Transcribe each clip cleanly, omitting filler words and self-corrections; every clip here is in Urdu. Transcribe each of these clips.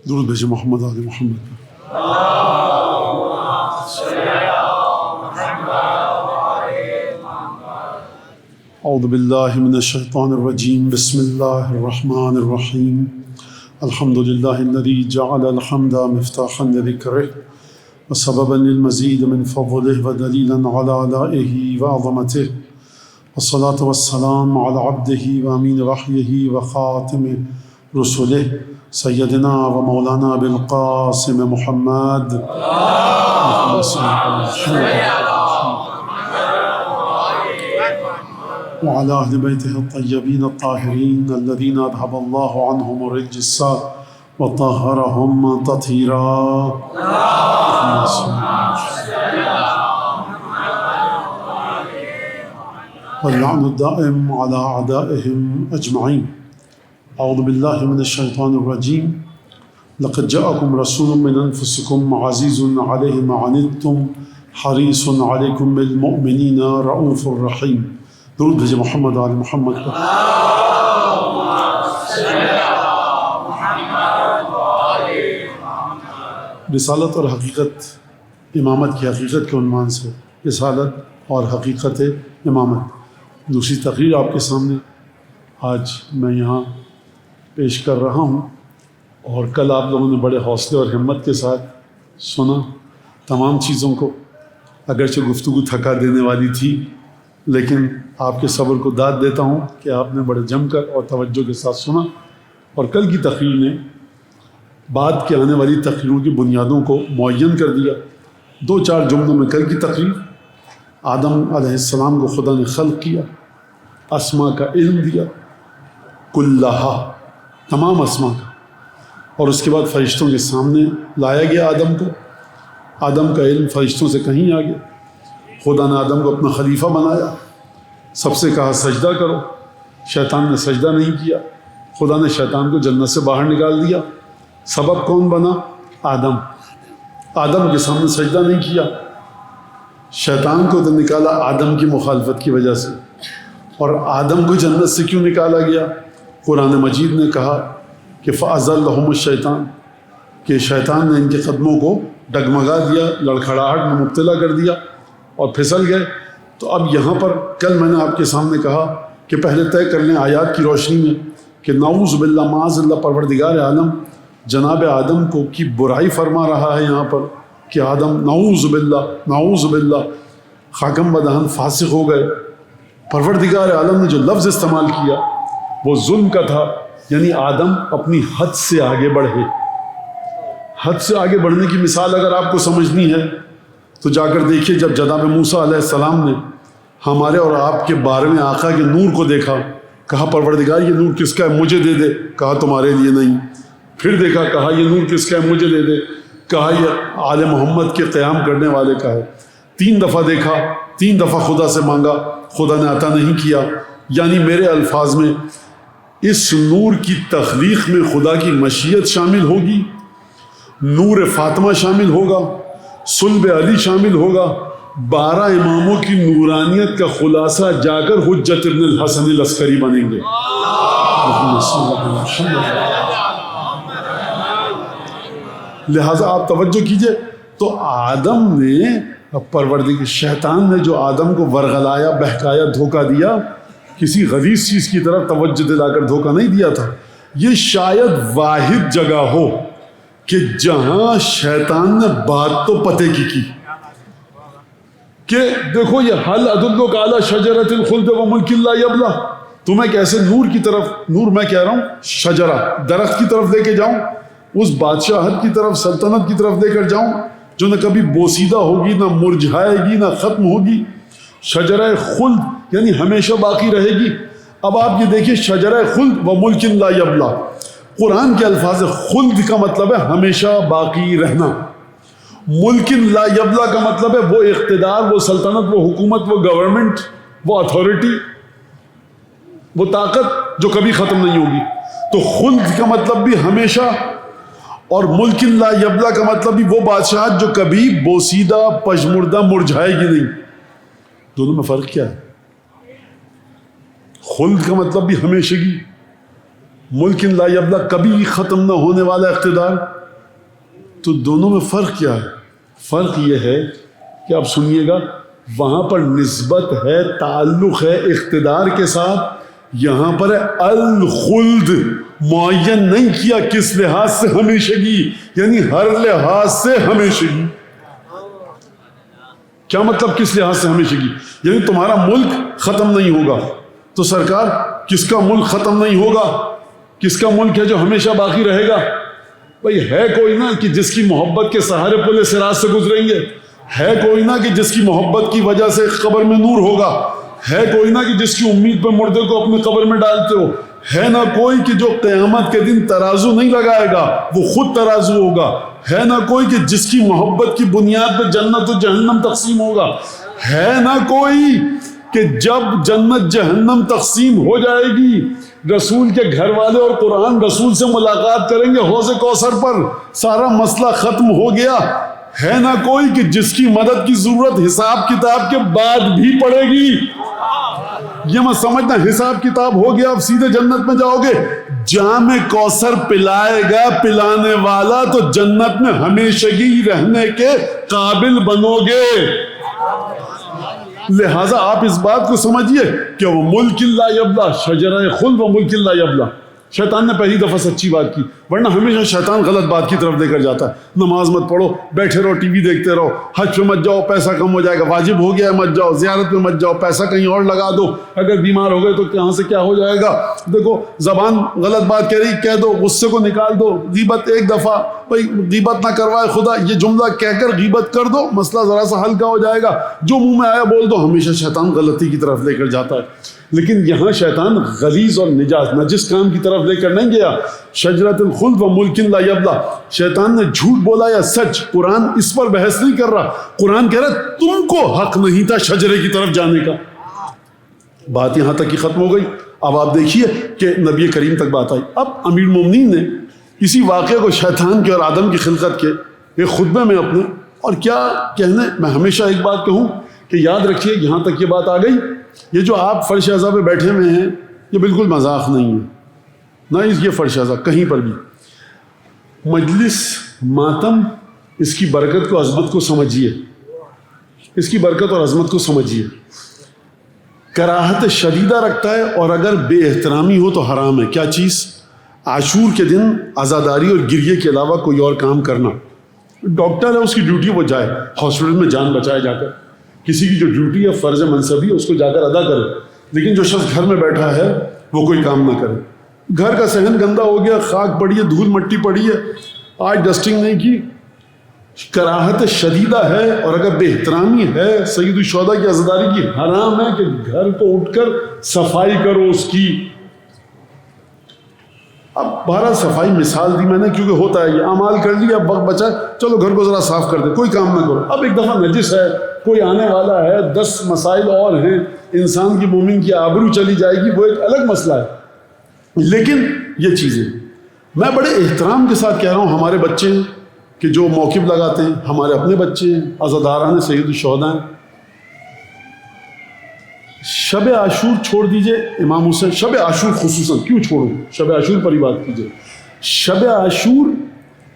درود بھیجے محمد آل محمد پر۔ اعوذ باللہ من الشیطان الرجیم، بسم اللہ الرحمن الرحیم۔ الحمد للہ الذی جعل الحمد مفتاحا لذکرہ وسببا للمزید من فضلہ ودلیلا علی آلائہ وعظمتہ، والصلاة والسلام علی عبدہ وامین وحیہ وخاتم رسلہ سیدنا و مولانا بالقاسم محمد وعلى أهل بيته الطيبين الطاهرين الذين أذهب الله عنهم الرجس وطهرهم تطهيرا۔ واللعن الدائم على أعدائهم أجمعين۔ أعوذ بالله من الشيطان الرجيم۔ لقد جاءكم رسول من أنفسكم عزيز عليه ما عنتم حريص عليكم بالمؤمنين رؤوف رحيم۔ درود بھیجے محمد آل محمد پر۔ رسالت اور حقیقت امامت کی حقیقت کے عنوان سے رسالت اور حقیقت امامت، دوسری تقریر آپ کے سامنے آج میں یہاں پیش کر رہا ہوں، اور کل آپ لوگوں نے بڑے حوصلے اور ہمت کے ساتھ سنا تمام چیزوں کو، اگرچہ گفتگو تھکا دینے والی تھی، لیکن آپ کے صبر کو داد دیتا ہوں کہ آپ نے بڑے جم کر اور توجہ کے ساتھ سنا، اور کل کی تقریر نے بعد کے آنے والی تقریروں کی بنیادوں کو معین کر دیا۔ دو چار جملوں میں کل کی تقریر، آدم علیہ السلام کو خدا نے خلق کیا، اسما کا علم دیا، کلہا تمام اسما کا، اور اس کے بعد فرشتوں کے سامنے لایا گیا آدم کو۔ آدم کا علم فرشتوں سے کہیں آگے، خدا نے آدم کو اپنا خلیفہ بنایا، سب سے کہا سجدہ کرو، شیطان نے سجدہ نہیں کیا، خدا نے شیطان کو جنت سے باہر نکال دیا۔ سبب کون بنا؟ آدم۔ آدم کے سامنے سجدہ نہیں کیا، شیطان کو تو نکالا آدم کی مخالفت کی وجہ سے۔ اور آدم کو جنت سے کیوں نکالا گیا؟ قرآن مجید نے کہا کہ فَأَزَلَّهُمُ الشَّيْطَانُ، کہ شیطان نے ان کے قدموں کو ڈگمگا دیا، لڑکھڑاہٹ میں مبتلا کر دیا اور پھسل گئے۔ تو اب یہاں پر کل میں نے آپ کے سامنے کہا کہ پہلے طے کر لیں آیات کی روشنی میں کہ نعوذ باللہ معاذ اللہ پروردگار عالم جناب آدم کو کی برائی فرما رہا ہے یہاں پر کہ آدم نعوذ باللہ خاکم بدہن فاسق ہو گئے۔ پروردگار عالم نے جو لفظ استعمال کیا وہ ظلم کا تھا، یعنی آدم اپنی حد سے آگے بڑھے۔ حد سے آگے بڑھنے کی مثال اگر آپ کو سمجھنی ہے تو جا کر دیکھیے، جب جناب موسیٰ علیہ السلام نے ہمارے اور آپ کے بارے میں آقا کے نور کو دیکھا، کہا پروردگار یہ نور کس کا ہے، مجھے دے دے، کہا تمہارے لیے نہیں۔ پھر دیکھا، کہا یہ نور کس کا ہے، مجھے دے دے، کہا یہ آل محمد کے قیام کرنے والے کا ہے۔ 3 دفعہ دیکھا، 3 دفعہ خدا سے مانگا، خدا نے عطا نہیں کیا۔ یعنی میرے الفاظ میں اس نور کی تخلیق میں خدا کی مشیت شامل ہوگی، نور فاطمہ شامل ہوگا، صلب علی شامل ہوگا، 12 اماموں کی نورانیت کا خلاصہ جا کر حجت ابن الحسن العسکری بنیں گے۔ لہٰذا آپ توجہ کیجئے، تو آدم نے پروردگار شیطان نے جو آدم کو ورغلایا، بہکایا، دھوکہ دیا، کسی غلیظ چیز کی طرف توجہ دلا کر دھوکہ نہیں دیا تھا۔ یہ شاید واحد جگہ ہو کہ جہاں شیطان نے بات تو پتے کی کہ دیکھو یہ حل ادلک علی شجرۃ الخلد وملک لا یبلی، تمہیں کیسے نور کی طرف، نور میں کہہ رہا ہوں شجرہ درخت کی طرف لے کے جاؤں، اس بادشاہت کی طرف، سلطنت کی طرف لے کر جاؤں جو نہ کبھی بوسیدہ ہوگی، نہ مرجھائے گی، نہ ختم ہوگی، شجرہ خلد یعنی ہمیشہ باقی رہے گی۔ اب آپ یہ دیکھیے، شجرہ خلد وملک لا یبلی، قرآن کے الفاظ خلد کا مطلب ہے ہمیشہ باقی رہنا، ملک لا یبلا کا مطلب ہے وہ اقتدار، وہ سلطنت، وہ حکومت، وہ گورنمنٹ، وہ اتھارٹی، وہ طاقت جو کبھی ختم نہیں ہوگی۔ تو خلد کا مطلب بھی ہمیشہ، اور ملک لا یبلا کا مطلب بھی وہ بادشاہت جو کبھی بوسیدہ، پژمردہ، مرجھائے گی نہیں۔ دونوں میں فرق کیا ہے؟ خلد کا مطلب بھی ہمیشگی، ملک لا یبلا، کبھی ختم نہ ہونے والا اقتدار. تو دونوں میں فرق کیا ہے؟ فرق یہ ہے کہ آپ سنیے گا، وہاں پر نسبت ہے، تعلق ہے اقتدار کے ساتھ، یہاں پر ہے الخلد، معین نہیں کیا کس لحاظ سے ہمیشگی، یعنی ہر لحاظ سے ہمیشگی. کیا مطلب کس لحاظ سے ہمیشگی؟ یعنی تمہارا ملک ختم نہیں ہوگا. تو سرکار کس کا ملک ختم نہیں ہوگا؟ کس کا ملک ہے جو ہمیشہ باقی رہے گا؟ بھئی ہے کوئی نہ کہ جس کی محبت کے سہارے پل صراط سے گزریں گے، ہے کوئی نہ کہ جس کی محبت کی وجہ سے قبر میں نور ہوگا، ہے کوئی نہ کہ جس کی امید پہ مردے کو اپنے قبر میں ڈالتے ہو، ہے نہ کوئی کہ جو قیامت کے دن ترازو نہیں لگائے گا، وہ خود ترازو ہوگا، ہے نہ کوئی کہ جس کی محبت کی بنیاد پہ جنت و جہنم تقسیم ہوگا، ہے نہ کوئی کہ جب جنت جہنم تقسیم ہو جائے گی رسول کے گھر والے اور قرآن رسول سے ملاقات کریں گے حوض کوثر پر، سارا مسئلہ ختم ہو گیا. ہے نہ کوئی کہ جس کی مدد کی ضرورت حساب کتاب کے بعد بھی پڑے گی. یہ مت سمجھنا حساب کتاب ہو گیا اب سیدھے جنت میں جاؤ گے. جام کوثر پلائے گا پلانے والا تو جنت میں ہمیشگی رہنے کے قابل بنو گے. لہٰذا آپ اس بات کو سمجھیے کہ وہ ملک لا یبلا، شجرہ خلد و ملک لا یبلا. شیطان نے پہلی دفعہ سچی بات کی، ورنہ ہمیشہ شیطان غلط بات کی طرف لے کر جاتا ہے. نماز مت پڑھو، بیٹھے رہو، ٹی وی دیکھتے رہو، حج پہ مت جاؤ، پیسہ کم ہو جائے گا، واجب ہو گیا ہے مت جاؤ، زیارت پہ مت جاؤ، پیسہ کہیں اور لگا دو، اگر بیمار ہو گئے تو کہاں سے کیا ہو جائے گا. دیکھو زبان غلط بات کہہ رہی، کہہ دو، غصے کو نکال دو، غیبت ایک دفعہ، بھائی غیبت نہ کروائے خدا، یہ جملہ کہہ کر غیبت کر دو، مسئلہ ذرا سا ہلکا ہو جائے گا. جو منہ میں آیا بول دو. ہمیشہ شیطان غلطی کی طرف لے کر جاتا ہے. لیکن یہاں شیطان غلیظ اور نجس کام کی طرف لے کر نہیں گیا. شجرۃ الخلد و ملک لا یبلا، شیطان نے جھوٹ بولا یا سچ، قرآن اس پر بحث نہیں کر رہا. قرآن کہہ رہا تم کو حق نہیں تھا شجرے کی طرف جانے کا. بات یہاں تک ہی ختم ہو گئی. اب آپ دیکھیے کہ نبی کریم تک بات آئی. اب امیر المومنین نے اسی واقعے کو شیطان کے اور آدم کی خلقت کے ایک خطبے میں اپنے، اور کیا کہنے، میں ہمیشہ ایک بات کہوں کہ یاد رکھیے یہاں تک یہ بات آ گئی، یہ جو آپ فرش اعضا پہ بیٹھے ہوئے ہیں یہ بالکل مذاق نہیں ہے، نہ یہ فرش اعضا کہیں پر بھی. مجلس ماتم، اس کی برکت کو عظمت کو سمجھیے، اس کی برکت اور عظمت کو سمجھیے. کراہت شدیدہ رکھتا ہے، اور اگر بے احترامی ہو تو حرام ہے. کیا چیز؟ عاشور کے دن عزاداری اور گریے کے علاوہ کوئی اور کام کرنا. ڈاکٹر ہے، اس کی ڈیوٹی وہ جائے ہاسپٹل میں جان بچائے جا کر. کسی کی جو ڈیوٹی ہے فرض منصبی ہے اس کو جا کر ادا کرے. لیکن جو شخص گھر میں بیٹھا ہے وہ کوئی کام نہ کرے. گھر کا صحن گندا ہو گیا، خاک پڑی ہے، دھول مٹی پڑی ہے، آج ڈسٹنگ نہیں کی، کراہت شدیدہ ہے. اور اگر بے احترامی ہے سید الشہداء کی عزاداری کی، حرام ہے کہ گھر کو اٹھ کر صفائی کرو اس کی. اب 12 صفائی مثال دی میں نے کیونکہ ہوتا ہے یہ اعمال کر لیا، اب وقت بچا، چلو گھر کو ذرا صاف کر دے، کوئی کام نہ کرو. اب ایک دفعہ نجس ہے، کوئی آنے والا ہے، 10 مسائل اور ہیں، انسان کی مومن کی آبرو چلی جائے گی، وہ ایک الگ مسئلہ ہے. لیکن یہ چیزیں میں بڑے احترام کے ساتھ کہہ رہا ہوں. ہمارے بچے ہیں کہ جو موقف لگاتے ہیں، ہمارے اپنے بچے ہیں، عزاداران سید الشہداء ہیں. شب عاشور چھوڑ دیجئے، امام حسین شب عاشور خصوصاً کیوں چھوڑو، شب عاشور پر ہی بات کیجئے. شب عاشور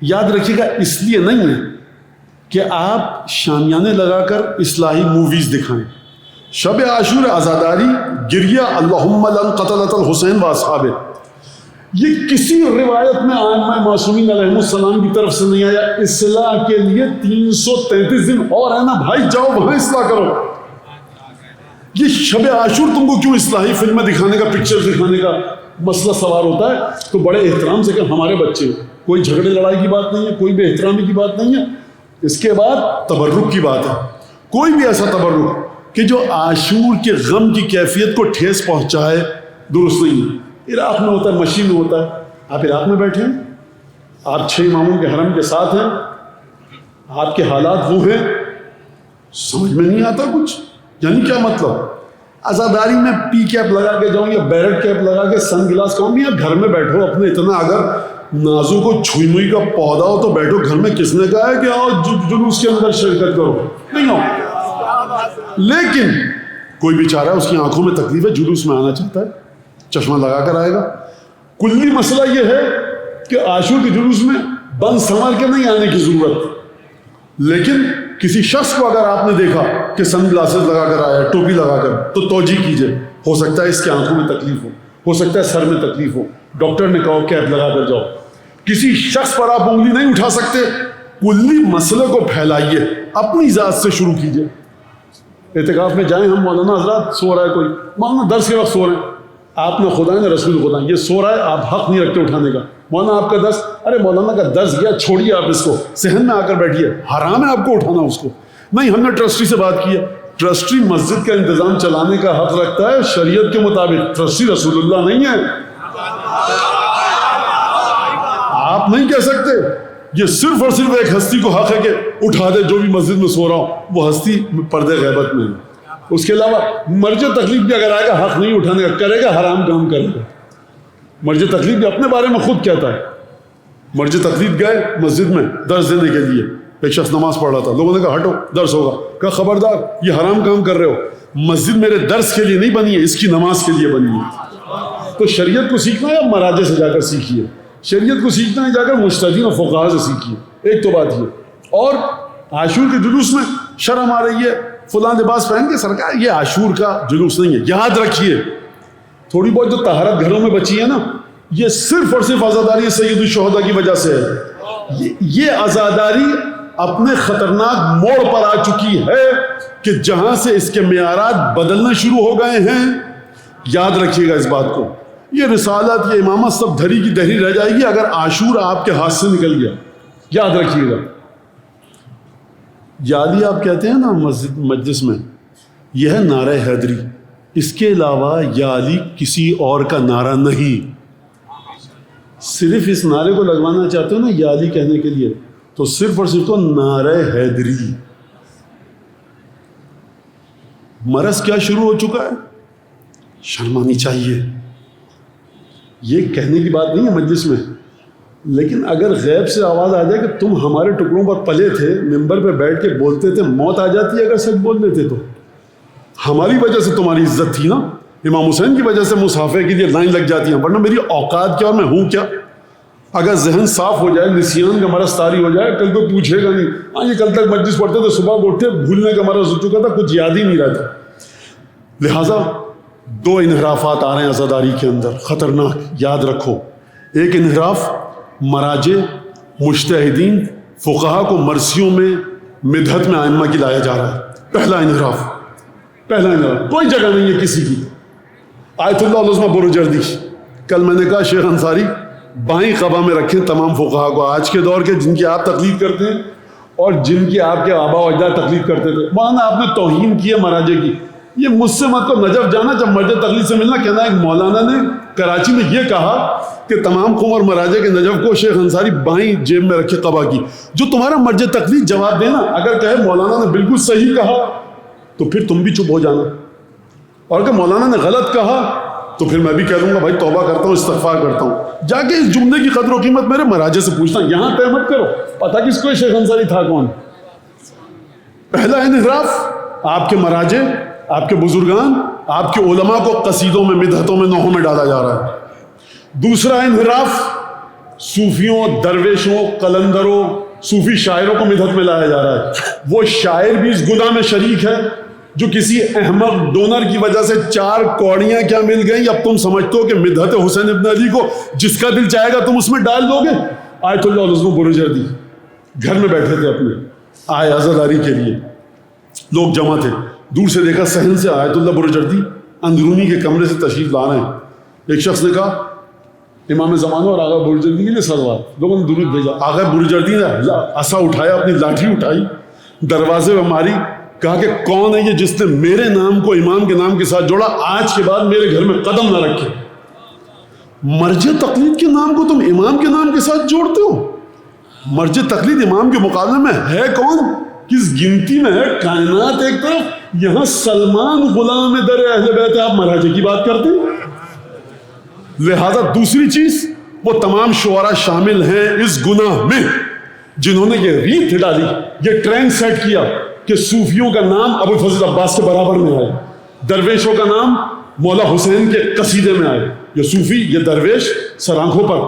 یاد رکھیے گا اس لیے نہیں ہے کہ آپ شامیانے لگا کر اصلاحی موویز دکھائیں. شب عاشور عزاداری، گریہ، اللہم لن قتلت الحسین و اصحابہ، یہ کسی روایت میں ائمہ معصومین علیہ السلام کی طرف سے نہیں آیا. اصلاح کے لیے 333 دن اور ہے نا بھائی، جاؤ وہاں اصلاح کرو. یہ شب عاشور تم کو کیوں اصلاحی فلمیں دکھانے کا، پکچر دکھانے کا مسئلہ سوار ہوتا ہے؟ تو بڑے احترام سے کہ ہمارے بچے، کوئی جھگڑے لڑائی کی بات نہیں ہے، کوئی بے احترامی کی بات نہیں ہے. اس کے بعد تبرک کی بات ہے. کوئی بھی ایسا تبرک کہ جو عاشور کے غم کی کیفیت کو ٹھیس پہنچائے درست نہیں ہے. عراق میں ہوتا ہے، مشی میں ہوتا ہے. آپ عراق میں بیٹھے ہیں، آپ 6 اماموں کے حرم کے ساتھ ہیں، آپ کے حالات وہ ہیں، سمجھ میں نہیں آتا کچھ. یعنی کیا مطلب؟ عزاداری میں پی کیپ لگا کے جاؤں یا بیرٹ کیپ لگا کے سن گلاس کہوں یا گھر میں بیٹھو اپنے. اتنا اگر نازو کو چھوئی موئی کا پودا ہو تو بیٹھو گھر میں. کس نے کہا ہے کہ آؤ جلوس کے اندر شرکت کرو؟ نہیں ہو. لیکن کوئی بیچارہ اس کی آنکھوں میں تکلیف ہے، جلوس میں آنا چاہتا ہے، چشمہ لگا کر آئے گا. کلی مسئلہ یہ ہے کہ عاشور کے جلوس میں بند سنور کے نہیں آنے کی ضرورت، لیکن کسی شخص کو اگر آپ نے دیکھا کہ سن گلاسز لگا کر آیا، ٹوپی لگا کر، تو توجہ کیجئے، ہو سکتا ہے اس کے آنکھوں میں تکلیف ہو سکتا ہے سر میں تکلیف ہو، ڈاکٹر نے کہا کیپ لگا کر جاؤ۔ کسی شخص پر آپ انگلی نہیں اٹھا سکتے، کلی مسئلے کو پھیلائیے، اپنی ذات سے شروع کیجئے۔ اعتکاف میں جائیں ہم، مولانا حضرات سو رہا ہے کوئی، مولانا درس کے وقت سو رہے ہیں، آپ نے خدا نے رسول خدا یہ سو رہا ہے، آپ حق نہیں رکھتے اٹھانے کا، مولانا آپ کا درس، ارے مولانا کا درس گیا، چھوڑیے آپ اس کو، صحن میں آ کر بیٹھیے، حرام ہے آپ کو اٹھانا اس کو۔ نہیں، ہم نے ٹرسٹی سے بات کی ہے، ٹرسٹی مسجد کا انتظام چلانے کا حق رکھتا ہے شریعت کے مطابق، ٹرسٹی رسول اللہ نہیں ہے۔ آپ نہیں کہہ سکتے، یہ صرف اور صرف ایک ہستی کو حق ہے کہ اٹھا دے جو بھی مسجد میں سو رہا ہوں، وہ ہستی پردے غیبت میں ہے۔ اس کے علاوہ مرج تکلیف بھی اگر آئے گا حق نہیں اٹھانے کا، کرے گا حرام کام کرے گا۔ مرج تکلیف بھی اپنے بارے میں خود کہتا ہے، مرج تکلیف گئے مسجد میں درس دینے کے لیے، ایک شخص نماز پڑھ رہا تھا، لوگوں نے کہا ہٹو درس ہوگا، کہا خبردار یہ حرام کام کر رہے ہو، مسجد میرے درس کے لیے نہیں بنی ہے، اس کی نماز کے لیے بنی ہے۔ تو شریعت کو سیکھنا ہے یا مراجع سے جا کر سیکھیے، شریعت کو سیکھنا ہے جا کر مجتہدین اور فقہا سے سیکھیے، ایک تو بات یہ۔ اور عاشور کے جلوس میں شرم آ رہی ہے، فلاں لباس پہن کے، سرکار یہ عاشور کا جلوس نہیں ہے، یاد رکھیے تھوڑی بہت جو طہارت گھروں میں بچی ہے نا، یہ صرف اور صرف عزاداری سید الشہداء کی وجہ سے ہے۔ یہ عزاداری اپنے خطرناک موڑ پر آ چکی ہے کہ جہاں سے اس کے معیارات بدلنا شروع ہو گئے ہیں۔ یاد رکھیے گا اس بات کو، یہ رسالت، یہ امامت سب دھری کی دھری رہ جائے گی اگر عاشور آپ کے ہاتھ سے نکل گیا، یاد رکھیے گا۔ یادی آپ کہتے ہیں نا مسجد مجلس میں، یہ ہے نعرہ حیدری، اس کے علاوہ یا علی کسی اور کا نعرہ نہیں۔ صرف اس نعرے کو لگوانا چاہتے ہو نا یا علی کہنے کے لیے، تو صرف اور صرف تو نعرہ حیدری۔ مرض کیا شروع ہو چکا ہے، شرم آنی چاہیے، یہ کہنے کی بات نہیں ہے مجلس میں، لیکن اگر غیب سے آواز آ جائے کہ تم ہمارے ٹکڑوں پر پلے تھے، ممبر پہ بیٹھ کے بولتے تھے، موت آ جاتی ہے اگر سچ بول دیتے تو۔ ہماری وجہ سے تمہاری عزت تھی نا، امام حسین کی وجہ سے مصافحے کے لیے لائن لگ جاتی ہیں، ورنہ میری اوقات کیا اور میں ہوں کیا۔ اگر ذہن صاف ہو جائے، نسیان کا مرض طاری ہو جائے، کل کوئی پوچھے گا نہیں، ہاں یہ کل تک مجلس پڑھتے تھے، صبح کو اٹھتے بھولنے کا مرض ہو چکا تھا، کچھ یاد ہی نہیں رہتا۔ لہٰذا دو انحرافات آ رہے ہیں عزاداری کے اندر خطرناک، یاد رکھو۔ ایک انحراف مراجع، مجتہدین، فقہا کو مرثیوں میں، مدحت میں ائمہ کی لایا جا رہا ہے، پہلا انحراف کوئی جگہ نہیں ہے کسی کی۔ آیت اللہ العظمہ بروجردی، کل میں نے کہا شیخ انصاری بائیں قبا میں رکھیں تمام فقہا کو، آج کے دور کے جن کی آپ تقلید کرتے ہیں اور جن کی آپ کے آبا و اجداد تقلید کرتے تھے۔ مولانا آپ نے توہین کی ہے مراجع کی، یہ مجھ سے مت کو نجف جانا، جب مرجع تقلید سے ملنا کہنا ایک مولانا نے کراچی میں یہ کہا کہ تمام قوم اور مراجع کے نجف کو شیخ انصاری بائیں جیب میں رکھے قبا کی، جو تمہارا مرجع تقلید جواب دینا، اگر کہے مولانا نے بالکل صحیح کہا تو پھر تم بھی چپ ہو جانا، اور اگر مولانا نے غلط کہا تو پھر میں بھی کہہ دوں گا بھائی توبہ کرتا ہوں، استغفار کرتا ہوں۔ جا کے اس جملے کی قدر و قیمت میرے مراجع سے پوچھنا، یہاں طے مت کرو پتہ کس کو شیخ انصاری تھا کون۔ پہلا انحراف آپ کے مراجع، آپ کے بزرگان، آپ کے علماء کو قصیدوں میں، مدحتوں میں، نوحوں میں ڈالا جا رہا ہے۔ دوسرا انحراف صوفیوں، درویشوں، قلندروں، صوفی شاعروں کو مدحت میں لایا جا رہا ہے۔ وہ شاعر بھی اس گناہ میں شریک ہے جو کسی احمق ڈونر کی وجہ سے 4 کوڑیاں کیا مل گئیں، اب تم سمجھتے ہو کہ مدحت حسین ابن علی کو جس کا دل چاہے گا تم اس میں ڈال دو گے۔ آیت اللہ العظمہ بروجردی گھر میں بیٹھے تھے اپنے، آئے عزاداری کے لیے، لوگ جمع تھے، دور سے دیکھا صحن سے آیت اللہ بروجردی اندرونی کے کمرے سے تشریف لا رہے ہیں۔ ایک شخص نے کہا امام زمانہ اور آغا بروجردی کے لیے صلوات، لوگوں نے درود بھیجا۔ آغا بروجردی نے عصا اٹھایا، اپنی لاٹھی اٹھائی، دروازے میں ماری، کہا کہ کون ہے یہ جس نے میرے نام کو امام کے نام کے ساتھ جوڑا، آج کے بعد میرے گھر میں قدم نہ رکھے۔ مرجع تقلید کے نام کو تم امام کے نام کے ساتھ جوڑتے ہو؟ مرجع تقلید امام کے مقابلے میں ہے کون، کس گنتی میں ہے؟ کائنات ایک طرف، یہاں سلمان غلام در اہل بیت، آپ مراجع کی بات کرتے ہیں۔ لہذا دوسری چیز، وہ تمام شعراء شامل ہیں اس گناہ میں جنہوں نے یہ ریت ڈالی، یہ ٹرینڈ سیٹ کیا کہ صوفیوں کا نام ابو الفضل عباس کے برابر میں آئے، درویشوں کا نام مولا حسین کے قصیدے میں آئے. یہ صوفی، یہ درویش سر آنکھوں پر،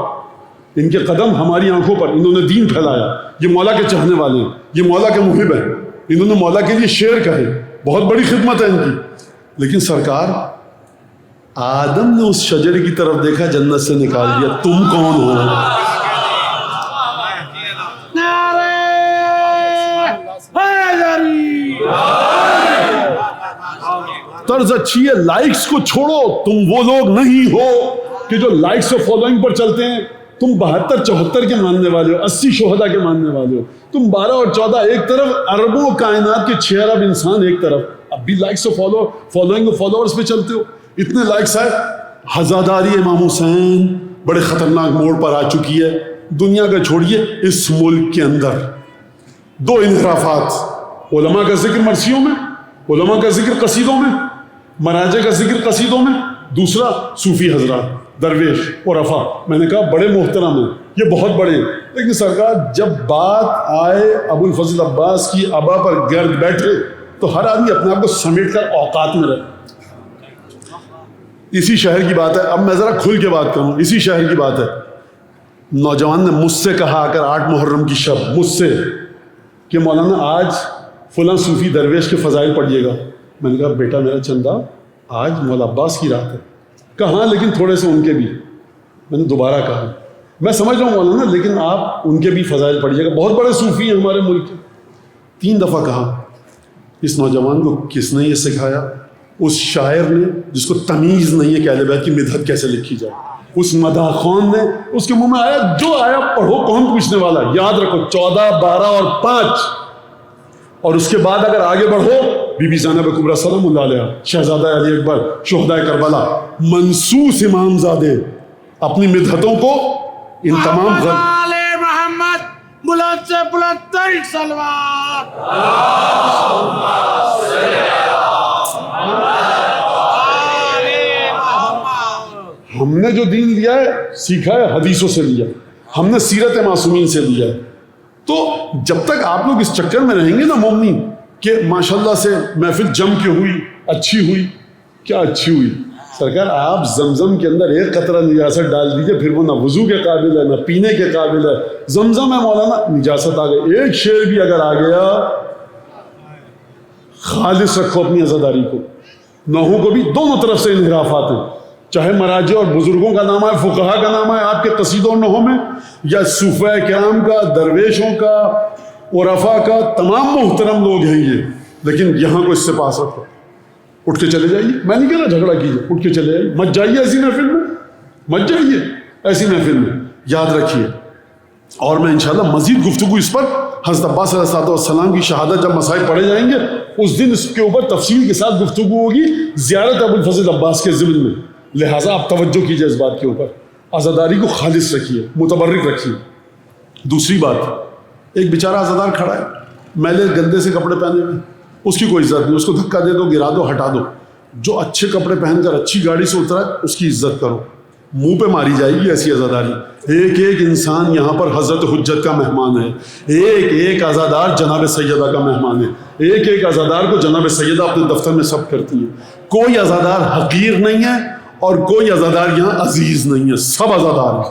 ان کے قدم ہماری آنکھوں پر، انہوں نے دین پھیلایا. یہ مولا کے چاہنے والے ہیں، یہ مولا کے محب ہیں، انہوں نے مولا کے لیے شعر کہے، بہت بڑی خدمت ہے ان کی. لیکن سرکار آدم نے اس شجرے کی طرف دیکھا، جنت سے نکال دیا. تم کون ہو؟ طرز اچھی ہے، لائکس کو چھوڑو. تم وہ لوگ نہیں ہو کہ جو لائکس اور فالوئنگ پر چلتے ہیں. تم 72-74 کے ماننے والے ہو، 80 شہداء کے ماننے والے ہو. تم 12 اور 14 ایک طرف، اربوں کائنات کے 6 ارب انسان ایک طرف، اب بھی لائکس اور فالوئنگ اور فالوورز پہ چلتے ہو. اتنے لائکس آئے. ہزاداری امام حسین بڑے خطرناک موڑ پر آ چکی ہے. دنیا کا چھوڑیے، اس ملک کے اندر 2 انحرافات، علماء کا ذکر مرثیوں میں، علماء کا ذکر قصیدوں میں، مراجع کا ذکر قصیدوں میں. دوسرا صوفی حضرات، درویش اور عرفا. میں نے کہا بڑے محترم ہیں، یہ بہت بڑے ہیں. لیکن سرکار جب بات آئے ابو الفضل عباس کی ابا پر گرد بیٹھے تو ہر آدمی اپنے آپ کو سمیٹ کر اوقات میں رہے. اسی شہر کی بات ہے، اب میں ذرا کھل کے بات کروں. اسی شہر کی بات ہے. نوجوان نے مجھ سے کہا آ کر 8 محرم کی شب مجھ سے کہ مولانا آج فلاں صوفی درویش کے فضائل پڑھیے گا. میں نے کہا بیٹا میرا چندہ، آج مولا عباس کی رات ہے. کہاں لیکن تھوڑے سے ان کے بھی. میں نے دوبارہ کہا میں سمجھ رہا ہوں مولانا، لیکن آپ ان کے بھی فضائل پڑھیے گا، بہت بڑے صوفی ہیں ہمارے ملک کے. 3 دفعہ کہا. اس نوجوان کو کس نے یہ سکھایا؟ اس شاعر نے جس کو تمیز نہیں ہے کہ اہل بیت کی مدحت کیسے لکھی جائے. اس مداح خان نے، اس کے منہ میں آیا جو آیا پڑھو، کون پوچھنے والا. یاد رکھو 14، 12 اور 5. اور اس کے بعد اگر آگے بڑھو، بی بی زینب کبریٰ سلام اللہ علیہ، شہزادہ علی اکبر، شہداء کربلا، منصوص امام زادے، اپنی مدحتوں کو ان تمام محمد بلند سے بلند ترین سلوات. ہم نے جو دین لیا ہے سیکھا ہے حدیثوں سے لیا، ہم نے سیرت معصومین سے لیا ہے. تو جب تک آپ لوگ اس چکر میں رہیں گے نا مومنین کہ ماشاءاللہ سے محفل جم کے ہوئی، اچھی ہوئی، کیا اچھی ہوئی. سرکار آپ زمزم کے اندر ایک قطرہ نجاست ڈال دیجئے، پھر وہ نہ وضو کے قابل ہے نہ پینے کے قابل ہے. زمزم ہے مولانا، نجاست آ گئی. ایک شیر بھی اگر آ گیا، خالص رکھو اپنی عزاداری کو. نوحوں کو بھی دونوں طرف سے انحرافات ہیں، چاہے مراجع اور بزرگوں کا نام ہے، فقہا کا نام ہے آپ کے قصیدوں اور نوحوں میں، یا صوفیاء کرام کا، درویشوں کا، عرفا کا. تمام محترم لوگ ہیں یہ. لیکن یہاں کو اس سے پاس رکھو. اٹھ کے چلے جائیے. میں نہیں کہہ رہا جھگڑا کیجیے، اٹھ کے چلے جائیے. مت جائیے ایسی محفل میں، مت جائیے ایسی محفل میں. یاد رکھیے. اور میں انشاءاللہ مزید گفتگو اس پر، حضرت عباس علیہ السلام کی شہادت جب مسائل پڑھے جائیں گے اس دن اس کے اوپر تفصیل کے ساتھ گفتگو ہوگی زیارت ابو الفضل عباس کے ضمن میں. لہٰذا آپ توجہ کیجیے اس بات کے اوپر. عزاداری کو خالص رکھیے، متبرک رکھیے. دوسری بات، ایک بیچارہ عزادار کھڑا ہے میلے گندے سے کپڑے پہنے ہوئے، اس کی کوئی عزت نہیں. اس کو دھکا دے دو، گرا دو، ہٹا دو. جو اچھے کپڑے پہن کر اچھی گاڑی سے اترا ہے اس کی عزت کرو. منہ پہ ماری جائے گی ایسی عزاداری. ایک ایک انسان یہاں پر حضرت حجت کا مہمان ہے. ایک ایک عزادار جناب سیدہ کا مہمان ہے. ایک ایک عزادار کو جناب سیدہ اپنے دفتر میں سب کرتی ہے. کوئی عزادار حقیر نہیں ہے اور کوئی عزادار یہاں عزیز نہیں ہے، سب عزادار ہیں.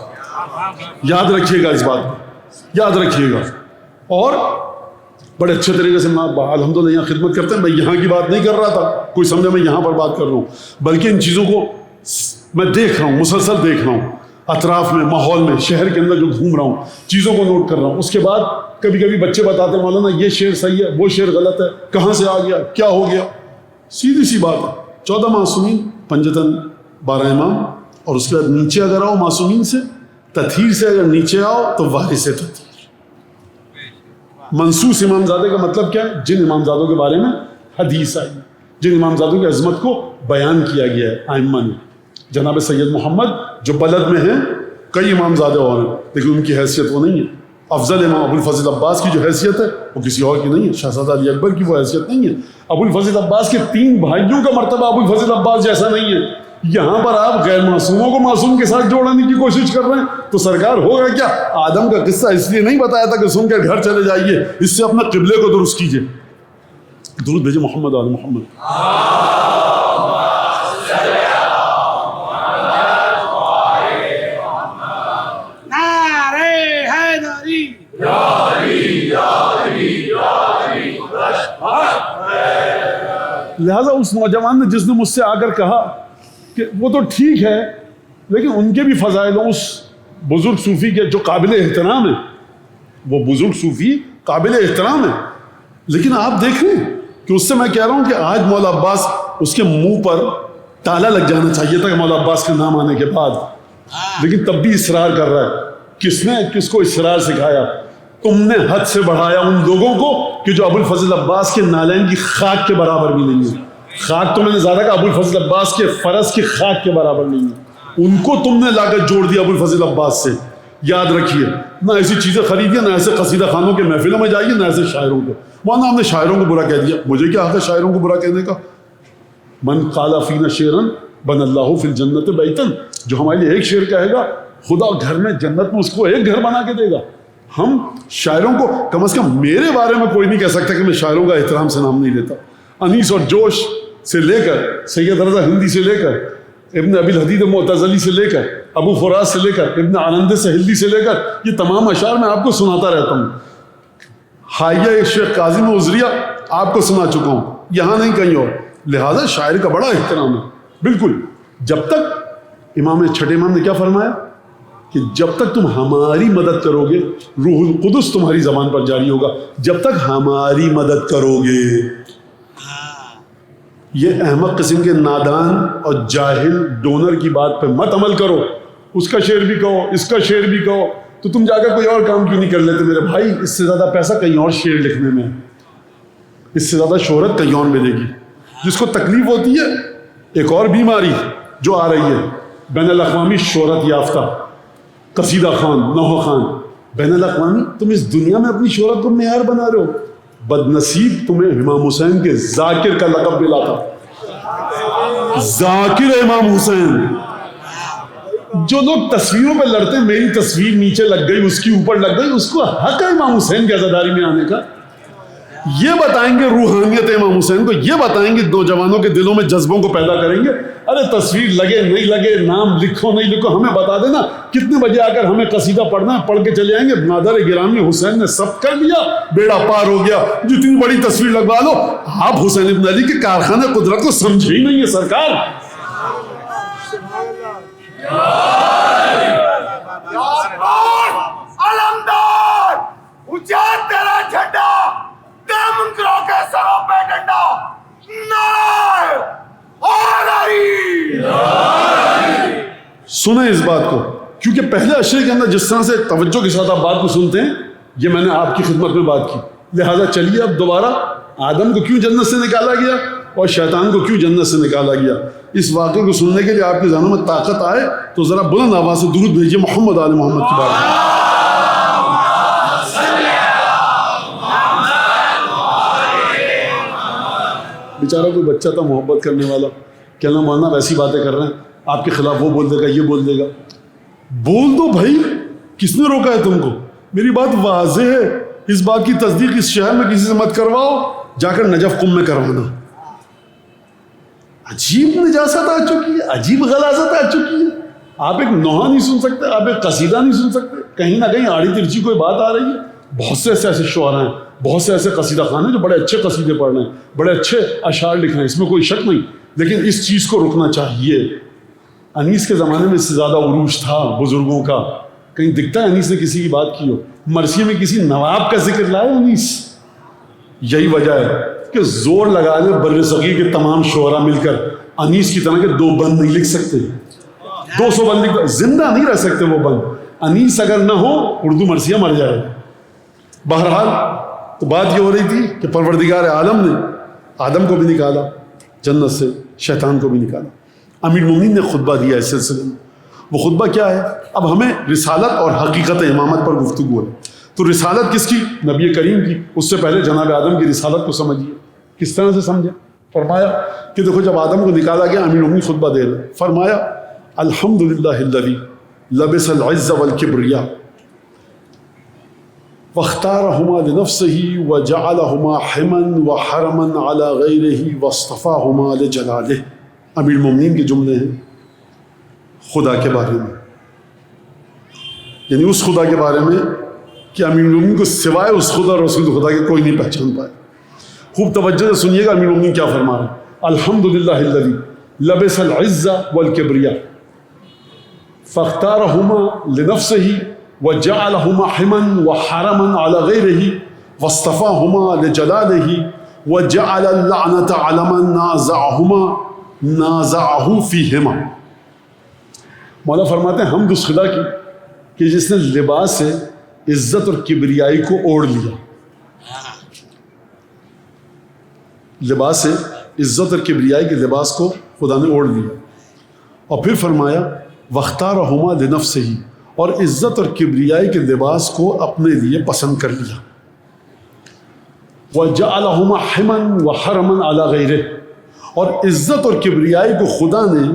یاد رکھیے گا اس بات کو، یاد رکھیے گا. اور بڑے اچھے طریقے سے الحمدللہ یہاں خدمت کرتے ہیں. میں یہاں کی بات نہیں کر رہا تھا، کوئی سمجھا میں یہاں پر بات کر رہا ہوں، بلکہ ان چیزوں کو میں دیکھ رہا ہوں، مسلسل دیکھ رہا ہوں، اطراف میں، ماحول میں، شہر کے اندر جو گھوم رہا ہوں، چیزوں کو نوٹ کر رہا ہوں. اس کے بعد کبھی کبھی بچے بتاتے ہیں مولانا یہ شعر صحیح ہے، وہ شعر غلط ہے، کہاں سے آ گیا، کیا ہو گیا. سیدھی سی بات ہے. 14 معصومین، پنجتن 12 امام، اور اس کے بعد نیچے اگر آؤ معصومین سے، تطہیر سے اگر نیچے آؤ تو وارث تطہیر. منصوص امامزادے کا مطلب کیا ہے؟ جن امامزادوں کے بارے میں حدیث آئی، جن امامزادوں کی عظمت کو بیان کیا گیا ہے ائمہ نے. جناب سید محمد جو بلد میں ہیں، کئی امامزادے اور ہیں لیکن ان کی حیثیت وہ نہیں ہے. افضل امام ابو الفضل عباس کی جو حیثیت ہے وہ کسی اور کی نہیں ہے. شہزادہ علی اکبر کی وہ حیثیت نہیں ہے. ابو الفضل عباس کے 3 بھائیوں کا مرتبہ ابو الفضل عباس جیسا نہیں ہے. یہاں پر آپ غیر معصوموں کو معصوم کے ساتھ جوڑنے کی کوشش کر رہے ہیں تو سرکار ہوگا کیا؟ آدم کا قصہ اس لیے نہیں بتایا تھا کہ سن کر گھر چلے جائیے، اس سے اپنے قبلے کو درست کیجیے. درود بھیجے محمد آل محمد. لہذا اس نوجوان نے جس نے مجھ سے آ کر کہا کہ وہ تو ٹھیک ہے لیکن ان کے بھی فضائل ہیں، اس بزرگ صوفی کے جو قابل احترام ہے، وہ بزرگ صوفی قابل احترام ہے، لیکن آپ دیکھیں کہ اس سے میں کہہ رہا ہوں کہ آج مولا عباس اس کے منہ پر تالا لگ جانا چاہیے تھا کہ مولا عباس کا نام آنے کے بعد، لیکن تب بھی اصرار کر رہا ہے۔ کس نے کس کو اصرار سکھایا؟ تم نے حد سے بڑھایا ان لوگوں کو کہ جو ابو الفضل عباس کے نالین کی خاک کے برابر بھی نہیں ہے۔ خاک تو میں نے زیادہ کہا، ابو الفضل عباس کے فرض کی خاک کے برابر نہیں ہے، ان کو تم نے لا کر جوڑ دیا ابو الفضل عباس سے۔ یاد رکھیے، نہ ایسی چیزیں خریدیے، نہ ایسے قصیدہ خانوں کے محفلوں میں جائیے، نہ ایسے شاعروں کو۔ مولانا ہم نے شاعروں کو برا کہہ دیا، مجھے کیا حق ہے شاعروں کو برا کہنے کا؟ من قال فینا شعرا بن اللہ فی الجنت بیتن، جو ہمارے لیے ایک شعر کہے گا خدا گھر میں جنت میں اس کو ایک گھر بنا کے دے گا۔ ہم شاعروں کو کم از کم میرے بارے میں کوئی نہیں کہہ سکتا کہ میں شاعروں کا احترام سے نام نہیں لیتا۔ انیس اور جوش سے لے کر سید رضا ہندی سے لے کر ابن ابی الحدید معتزلی سے لے کر ابو فراز سے لے کر ابن آنند سہلدی سے لے کر یہ تمام اشعار میں آپ کو سناتا رہتا ہوں۔ حائیہ شیخ کاظم عذریہ آپ کو سنا چکا ہوں، یہاں نہیں کہیں اور۔ لہذا شاعر کا بڑا احترام ہے بالکل۔ جب تک چھٹے امام نے کیا فرمایا کہ جب تک تم ہماری مدد کرو گے روح القدس تمہاری زبان پر جاری ہوگا، جب تک ہماری مدد کرو گے۔ یہ احمق قسم کے نادان اور جاہل ڈونر کی بات پہ مت عمل کرو۔ اس کا شعر بھی کہو، اس کا شعر بھی کہو، تو تم جا کر کوئی اور کام کیوں نہیں کر لیتے میرے بھائی؟ اس سے زیادہ پیسہ کہیں اور شعر لکھنے میں، اس سے زیادہ شہرت کہیں اور ملے گی۔ جس کو تکلیف ہوتی ہے ایک اور بیماری جو آ رہی ہے، بین الاقوامی شہرت یافتہ قصیدہ خان، نوحہ خان، بین الاقوامی۔ تم اس دنیا میں اپنی شہرت کو معیار بنا رہے ہو۔ بد نصیب تمہیں امام حسین کے ذاکر کا لقب ملا تھا، ذاکر امام حسین۔ جو لوگ تصویروں پہ لڑتے ہیں، میری تصویر نیچے لگ گئی، اس کی اوپر لگ گئی، اس کو حق ہے امام حسین کی عزاداری میں آنے کا۔ یہ بتائیں گے روحانیت امام حسین کو، یہ بتائیں گے نوجوانوں کے دلوں میں جذبوں کو پیدا کریں گے۔ ارے تصویر لگے نہیں لگے، نام لکھو نہیں لکھو، ہمیں بتا دینا کتنے بجے آ کر ہمیں قصیدہ پڑھنا ہے، پڑھ کے چلے آئیں گے۔ نادر گرامی حسین نے سب کر لیا، بیڑا پار ہو گیا، جتنی بڑی تصویر لگوا لو۔ آپ حسین ابن علی کے کارخانہ قدرت کو سمجھے ہی نہیں ہے سرکار۔ علمدار اونچا تیرا جھنڈا، منکروں کے سروں پہ ڈنڈا، نعرہ حیدری۔ سنیں اس بات کو، کیونکہ پہلے اشرے کے اندر جس طرح سے توجہ کے ساتھ آپ بات کو سنتے ہیں، یہ میں نے آپ کی خدمت میں بات کی۔ لہذا چلیے اب دوبارہ آدم کو کیوں جنت سے نکالا گیا اور شیطان کو کیوں جنت سے نکالا گیا، اس واقعے کو سننے کے لیے آپ کے ذہنوں میں طاقت آئے تو ذرا بلند آواز سے درود بھیجیے محمد آل محمد کی بات میں۔ بیچارہ کوئی بچہ تھا محبت کرنے والا، کہنا مولانا ویسی باتیں کر رہے ہیں، آپ کے خلاف وہ بول دے گا، یہ بول دے گا۔ بول دو بھائی، کس نے روکا ہے تم کو؟ میری بات واضح ہے، اس بات کی تصدیق اس شہر میں کسی سے مت کرواؤ، جا کر نجف قم میں کروانا۔ عجیب نجاست آ چکی ہے، عجیب غلاظت آ چکی ہے۔ آپ ایک نوحہ نہیں سن سکتے، آپ ایک قصیدہ نہیں سن سکتے، کہیں نہ کہیں آڑی ترچی کوئی بات آ رہی ہے۔ بہت سے ایسے شعراء ہیں، بہت سے ایسے قصیدہ خان ہیں جو بڑے اچھے قصیدے پڑھ رہے ہیں، بڑے اچھے اشعار لکھ رہے ہیں، اس میں کوئی شک نہیں، لیکن اس چیز کو رکنا چاہیے۔ انیس کے زمانے میں اس سے زیادہ عروج تھا بزرگوں کا، کہیں دکھتا ہے انیس نے کسی کی بات کی ہو؟ مرثیے میں کسی نواب کا ذکر لائے انیس؟ یہی وجہ ہے کہ زور لگا لیں بر صغیر کے تمام شعراء مل کر، انیس کی طرح کے 2 بند نہیں لکھ سکتے، 200 بند لکھ، زندہ نہیں رہ سکتے وہ بند۔ انیس اگر نہ ہو اردو مرثیہ مر جائے۔ بہرحال تو بات یہ ہو رہی تھی کہ پروردگار عالم نے آدم کو بھی نکالا جنت سے، شیطان کو بھی نکالا۔ امیر المومنین نے خطبہ دیا اس سلسلے میں۔ وہ خطبہ کیا ہے؟ اب ہمیں رسالت اور حقیقت امامت پر گفتگو ہے۔ تو رسالت کس کی؟ نبی کریم کی۔ اس سے پہلے جناب آدم کی رسالت کو سمجھیے، کس طرح سے سمجھے؟ فرمایا کہ دیکھو جب آدم کو نکالا گیا، امیر المومنین خطبہ دے رہے، فرمایا الحمدللہ الذی لبس العز والکبریاء واختارهما لنفسه وجعلهما حما وحرما على غيره واصطفاهما لجلاله۔ امیر المومنین کے جملے ہیں خدا کے بارے میں، یعنی اس خدا کے بارے میں کہ امیر المومنین کو سوائے اس خدا اور رسول خدا کے کوئی نہیں پہچان پائے. خوب توجہ سے سنیے گا امیر المومنین کیا فرما رہے ہیں. الحمدللہ الذی لبس العز والکبریاء فاختارهما لنفسه وجعلهما حما وحرما على غيره واصطفاهما لجلاله وجعل اللعنة على من نازعه فيهما. مولا فرماتے ہیں حمد اس خدا کی کہ جس نے لباس عزت اور کبریائی کو اوڑھ لیا. لباس عزت اور کبریائی کے لباس کو خدا نے اوڑھ لیا. اور پھر فرمایا واختارہما لنفسہ، اور عزت اور کبریائی کے لباس کو اپنے لیے پسند کر لیا. وجعلہما حما وحرما علی غیرہ، اور عزت اور کبریائی کو خدا نے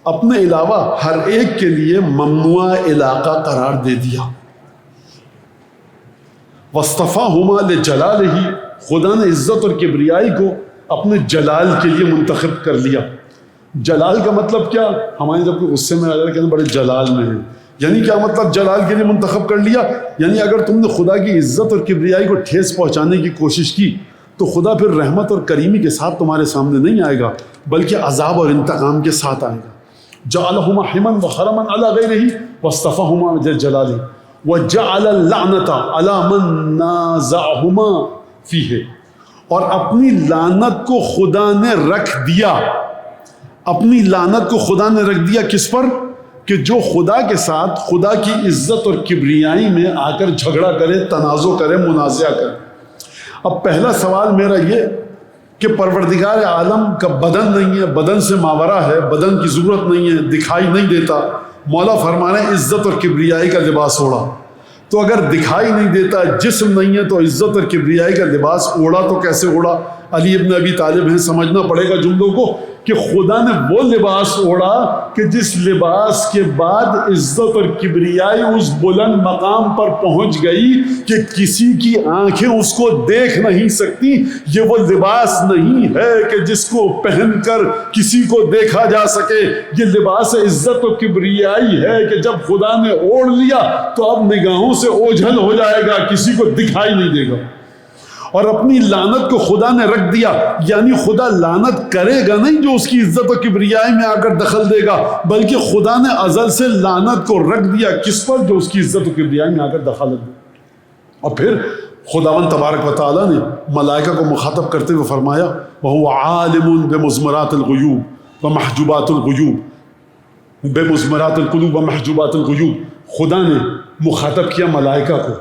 اپنے علاوہ ہر ایک کے لیے ممنوع علاقہ قرار دے دیا. واصطفاہما لجلالہ، خدا نے عزت اور کبریائی کو اپنے جلال کے لیے منتخب کر لیا. جلال کا مطلب کیا؟ ہمارے جب کوئی غصے میں آ جائے کہ بڑے جلال میں ہیں، یعنی کیا مطلب جلال کے لیے منتخب کر لیا؟ یعنی اگر تم نے خدا کی عزت اور کبریائی کو ٹھیس پہنچانے کی کوشش کی تو خدا پھر رحمت اور کریمی کے ساتھ تمہارے سامنے نہیں آئے گا، بلکہ عذاب اور انتقام کے ساتھ آئے گا. جعلہما حما وحرما علی غیرہ واصطفاہما لجلالہ وجعل اللعنۃ علی من نازعہما فیہ، اور اپنی لعنت کو خدا نے رکھ دیا. اپنی لعنت کو خدا نے رکھ دیا کس پر؟ کہ جو خدا کے ساتھ خدا کی عزت اور کبریائی میں آ کر جھگڑا کرے، تنازع کرے، منازعہ کرے. اب پہلا سوال میرا یہ کہ پروردگار عالم کا بدن نہیں ہے، بدن سے ماورا ہے، بدن کی ضرورت نہیں ہے، دکھائی نہیں دیتا. مولا فرمانے عزت اور کبریائی کا لباس اوڑھا. تو اگر دکھائی نہیں دیتا، جسم نہیں ہے، تو عزت اور کبریائی کا لباس اوڑھا تو کیسے اوڑھا؟ علی ابن ابی طالب ہیں، سمجھنا پڑے گا جملوں کو کہ خدا نے وہ لباس اوڑھا کہ جس لباس کے بعد عزت اور کبریائی اس بلند مقام پر پہنچ گئی کہ کسی کی آنکھیں اس کو دیکھ نہیں سکتی. یہ وہ لباس نہیں ہے کہ جس کو پہن کر کسی کو دیکھا جا سکے. یہ لباس عزت و کبریائی ہے کہ جب خدا نے اوڑھ لیا تو اب نگاہوں سے اوجھل ہو جائے گا، کسی کو دکھائی نہیں دے گا. اور اپنی لعنت کو خدا نے رکھ دیا، یعنی خدا لعنت کرے گا نہیں جو اس کی عزت و کبریائی میں آ کر دخل دے گا، بلکہ خدا نے ازل سے لعنت کو رکھ دیا کس پر؟ جو اس کی عزت و کبریائی میں آ کر دخل دے. اور پھر خداوند تبارک و تعالیٰ نے ملائکہ کو مخاطب کرتے ہوئے فرمایا وَهُوَ عَالِمٌ بِمُزْمَرَاتِ الْغُیُوبِ وَمَحْجُوبَاتِ الْغُیُوبِ بِمُزْمَرَاتِ الْقُلُوبِ وَمَحْجُوبَاتِ الْغُیُوبِ. خدا نے مخاطب کیا ملائکہ کو،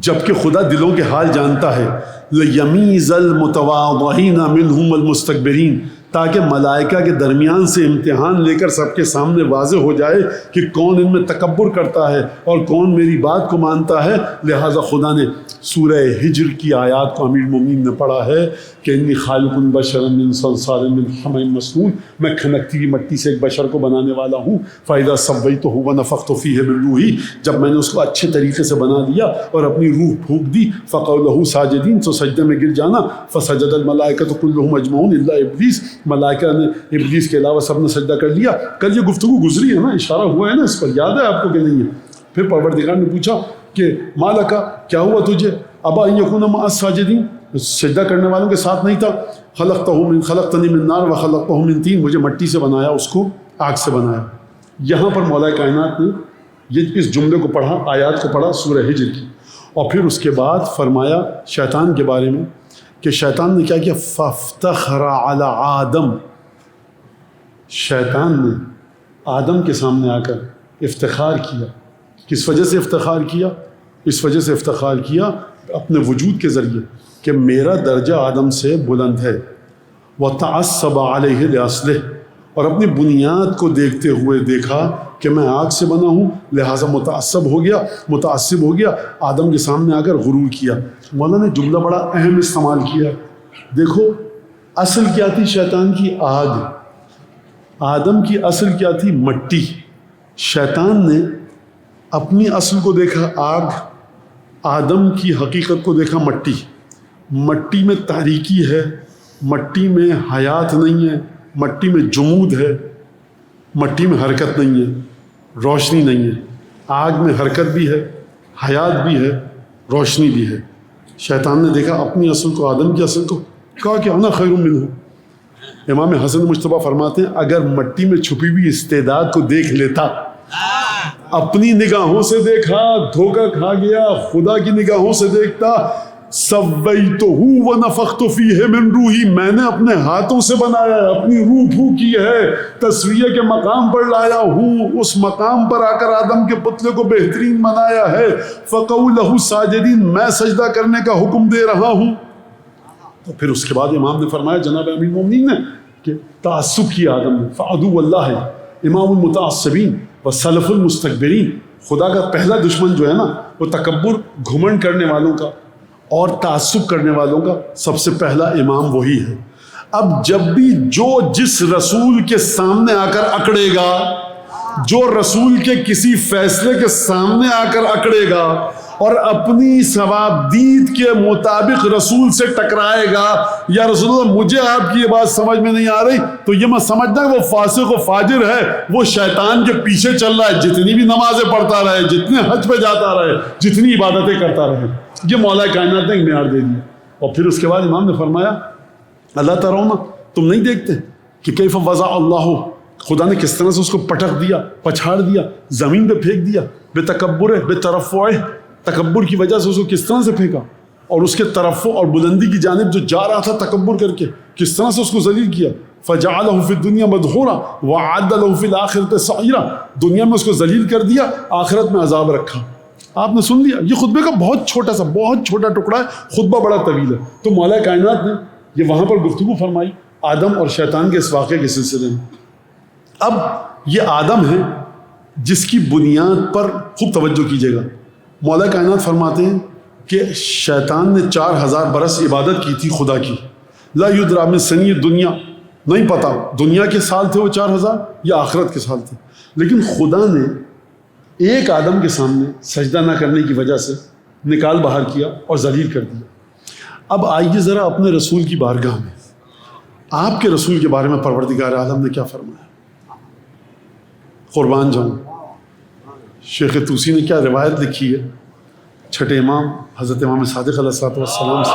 جبکہ خدا دلوں کے حال جانتا ہے. لَيَمِيزَ الْمُتَوَاضِعِينَ مِنْهُمْ الْمُسْتَكْبِرِينَ، تاکہ ملائکہ کے درمیان سے امتحان لے کر سب کے سامنے واضح ہو جائے کہ کون ان میں تکبر کرتا ہے اور کون میری بات کو مانتا ہے. لہٰذا خدا نے سورہ ہجر کی آیات کو امیر المومنین نے پڑھا ہے کہ انی خالق بشرا من صلصال من حمأ مسنون، میں کھنکتی ہوئی مٹی سے ایک بشر کو بنانے والا ہوں. فَإِذَا سَوَّيْتُهُ وَنَفَخْتُ فِيهِ مِن رُوحِی، جب میں نے اس کو اچھے طریقے سے بنا لیا اور اپنی روح پھونک دی. فَقَعُوا لَهُ سَاجِدِينَ، تو سجدے میں گر جانا. فَسَجَدَ الْمَلَائِکَةُ كُلُّهُمْ أَجْمَعُونَ إِلَّا إِبْلِیسَ، ملائکہ نے ابلیس کے علاوہ سب نے سجدہ کر لیا. کل یہ گفتگو گزری ہے نا، اشارہ ہوا ہے نا اس پر، یاد ہے آپ کو کہ نہیں ہے؟ پھر پروردگار نے پوچھا کہ مالکا، کیا ہوا تجھے؟ ابا ان یکون مع الساجدین، سجدہ کرنے والوں کے ساتھ نہیں تھا. خلقتنی من نار وخلقتہ من طین، مجھے مٹی سے بنایا، اس کو آگ سے بنایا. یہاں پر مولا کائنات نے یہ اس جملے کو پڑھا، آیات کو پڑھا سورہ ہجر کی، اور پھر اس کے بعد فرمایا شیطان کے بارے میں کہ شیطان نے کیا کیا؟ فافتخر علی آدم، شیطان نے آدم کے سامنے آ کر افتخار کیا. کس وجہ سے افتخار کیا؟ اس وجہ سے افتخار کیا اپنے وجود کے ذریعے کہ میرا درجہ آدم سے بلند ہے. وَتَعَصَّبَ عَلَيْهِ لِأَصْلِهِ، اور اپنی بنیاد کو دیکھتے ہوئے دیکھا کہ میں آگ سے بنا ہوں، لہٰذا متعصب ہو گیا، آدم کے سامنے آ کر غرور کیا. مولانا نے جملہ بڑا اہم استعمال کیا. دیکھو اصل کیا تھی شیطان کی؟ آگ. آدم کی اصل کیا تھی؟ مٹی. شیطان نے اپنی اصل کو دیکھا آگ، آدم کی حقیقت کو دیکھا مٹی. مٹی میں تاریکی ہے، مٹی میں حیات نہیں ہے، مٹی میں جمود ہے، مٹی میں حرکت نہیں ہے، روشنی نہیں ہے. آگ میں حرکت بھی ہے، حیات بھی ہے، روشنی بھی ہے۔ شیطان نے دیکھا اپنی اصل کو، آدم کی اصل کو، کہا کہ انا خیر منہ۔ امام حسن مجتبیٰ فرماتے ہیں اگر مٹی میں چھپی ہوئی استعداد کو دیکھ لیتا، اپنی نگاہوں سے دیکھا دھوکہ کھا گیا، خدا کی نگاہوں سے دیکھتا، سویتہ ونفخت فیہ من روحی، میں نے اپنے ہاتھوں سے بنایا ہے، اپنی روح پھونکی ہے، تسویہ کے مقام پر لایا ہوں، اس مقام پر آ کر آدم کے پتلے کو بہترین بنایا ہے، فقعوا لہ ساجدین، میں سجدہ کرنے کا حکم دے رہا ہوں۔ تو پھر اس کے بعد امام نے فرمایا، جناب امیر المومنین نے، کہ تعصب کیا آدم نے، فعدو اللہ ہے امام المتعصبین و سلف المستکبرین، خدا کا پہلا دشمن جو ہے نا وہ تکبر، گھمنڈ کرنے والوں کا اور تعصب کرنے والوں کا سب سے پہلا امام وہی ہے۔ اب جب بھی جو جس رسول کے سامنے آ کر اکڑے گا، جو رسول کے کسی فیصلے کے سامنے آ کر اکڑے گا اور اپنی ثوابدید کے مطابق رسول سے ٹکرائے گا، یا رسول اللہ مجھے آپ کی یہ بات سمجھ میں نہیں آ رہی، تو یہ میں سمجھنا کہ وہ فاسق و فاجر ہے، وہ شیطان کے پیچھے چل رہا ہے، جتنی بھی نمازیں پڑھتا رہے، جتنے حج پہ جاتا رہے، جتنی عبادتیں کرتا رہے۔ یہ مولا کائنات نے ایک معیار دے دیا۔ اور پھر اس کے بعد امام نے فرمایا، اللہ ترون، تم نہیں دیکھتے کہ کیف وضع اللہ، خدا نے کس طرح سے اس کو پٹک دیا، پچھاڑ دیا، زمین پہ پھینک دیا، بے تکبر بے ترفع، تکبر کی وجہ سے اس کو کس طرح سے پھینکا، اور اس کے ترفع اور بلندی کی جانب جو جا رہا تھا تکبر کر کے، کس طرح سے اس کو ذلیل کیا۔ فجعلہ فی الدنیا مدحورا وعد لہ فی الآخرۃ سعیرا، دنیا میں اس کو ذلیل کر دیا، آخرت میں عذاب رکھا۔ آپ نے سن لیا، یہ خطبے کا بہت چھوٹا ٹکڑا ہے، خطبہ بڑا طویل ہے۔ تو مولا کائنات نے یہ وہاں پر گفتگو فرمائی آدم اور شیطان کے اس واقعے کے سلسلے میں۔ اب یہ آدم ہے جس کی بنیاد پر خوب توجہ کیجیے گا، مولا کائنات فرماتے ہیں کہ شیطان نے 4000 برس عبادت کی تھی خدا کی، لا یدری من سنی دنیا، نہیں پتا دنیا کے سال تھے وہ 4000 یا آخرت کے سال تھے، لیکن خدا نے ایک آدم کے سامنے سجدہ نہ کرنے کی وجہ سے نکال باہر کیا اور ذلیل کر دیا۔ اب آئیے ذرا اپنے رسول کی بارگاہ میں، آپ کے رسول کے بارے میں پروردگار عالم نے کیا فرمایا؟ قربان جاؤں، شیخ طوسی نے کیا روایت لکھی ہے چھٹے امام حضرت امام صادق علیہ الصلوۃ والسلام سے،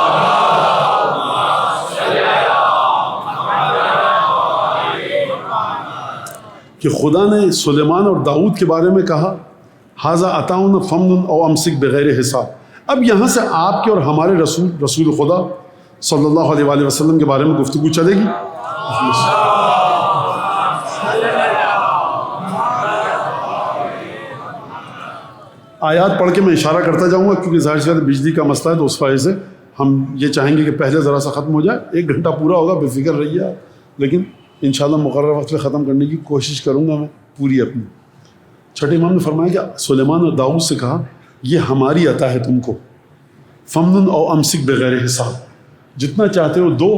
کہ خدا نے سلیمان اور داؤد کے بارے میں کہا، ھذا عطاؤنا فمنن او امسک بغیر حساب۔ اب یہاں سے آپ کے اور ہمارے رسول خدا صلی اللہ علیہ وآلہ وسلم کے بارے میں گفتگو چلے گی۔ آیات پڑھ کے میں اشارہ کرتا جاؤں گا، کیونکہ ظاہر سی بات ہے بجلی کا مسئلہ ہے، تو اس وجہ سے ہم یہ چاہیں گے کہ پہلے ذرا سا ختم ہو جائے، 1 گھنٹہ پورا ہوگا، بے فکر رہیے آپ، لیکن انشاءاللہ مقررہ وقت پہ ختم کرنے کی کوشش کروں گا میں پوری اپنی۔ چھٹے امام نے فرمایا کہ سلیمان اور داؤد سے کہا، یہ ہماری عطا ہے تم کو، فمنن او امسک بغیر حساب، جتنا چاہتے ہو دو،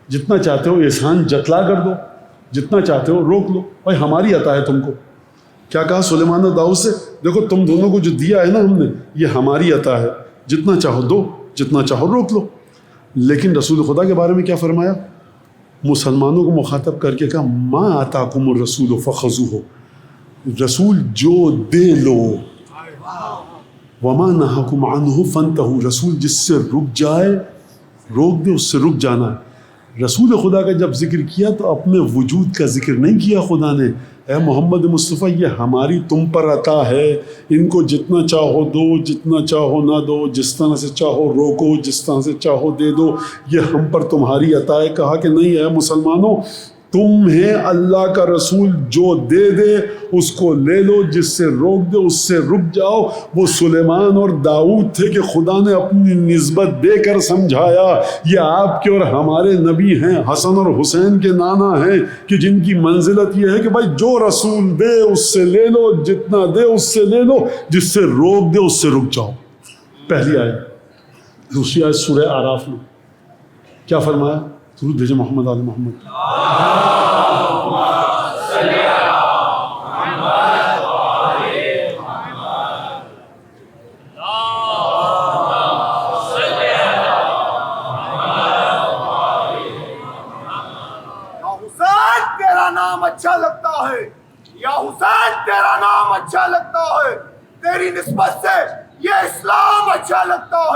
جتنا چاہتے ہو احسان جتلا کر دو، جتنا چاہتے ہو روک لو، بھائی ہماری عطا ہے تم کو۔ کیا کہا سلیمان اور داؤد سے؟ دیکھو تم دونوں کو جو دیا ہے نا ہم نے، یہ ہماری عطا ہے، جتنا چاہو دو، جتنا چاہو روک لو۔ لیکن رسول خدا کے بارے میں کیا فرمایا؟ مسلمانوں کو مخاطب کر کے کہا، ما آتاکم الرسول فخذوہ، رسول جو دے لو، وما نہاکم عنہ فانتہوا، رسول جس سے رک جائے روک دے، اس سے رک جانا ہے۔ رسول خدا کا جب ذکر کیا تو اپنے وجود کا ذکر نہیں کیا خدا نے، اے محمد مصطفیٰ یہ ہماری تم پر عطا ہے، ان کو جتنا چاہو دو، جتنا چاہو نہ دو، جس طرح سے چاہو روکو، جس طرح سے چاہو دے دو، یہ ہم پر تمہاری عطا ہے۔ کہا کہ نہیں ہے مسلمانوں، تمہیں اللہ کا رسول جو دے دے اس کو لے لو، جس سے روک دے اس سے رک جاؤ۔ وہ سلیمان اور داؤد تھے کہ خدا نے اپنی نسبت دے کر سمجھایا، یہ آپ کے اور ہمارے نبی ہیں، حسن اور حسین کے نانا ہیں، کہ جن کی منزلت یہ ہے کہ بھائی جو رسول دے اس سے لے لو، جتنا دے اس سے لے لو، جس سے روک دے اس سے رک جاؤ۔ پہلی آیت۔ دوسری آیت سورہ اعراف میں کیا فرمایا؟ درود بھیجے محمد آل محمد۔ اچھا لگتا ہے یا حسین تیرا نام اچھا لگتا ہے، تیری نسبت سے یہ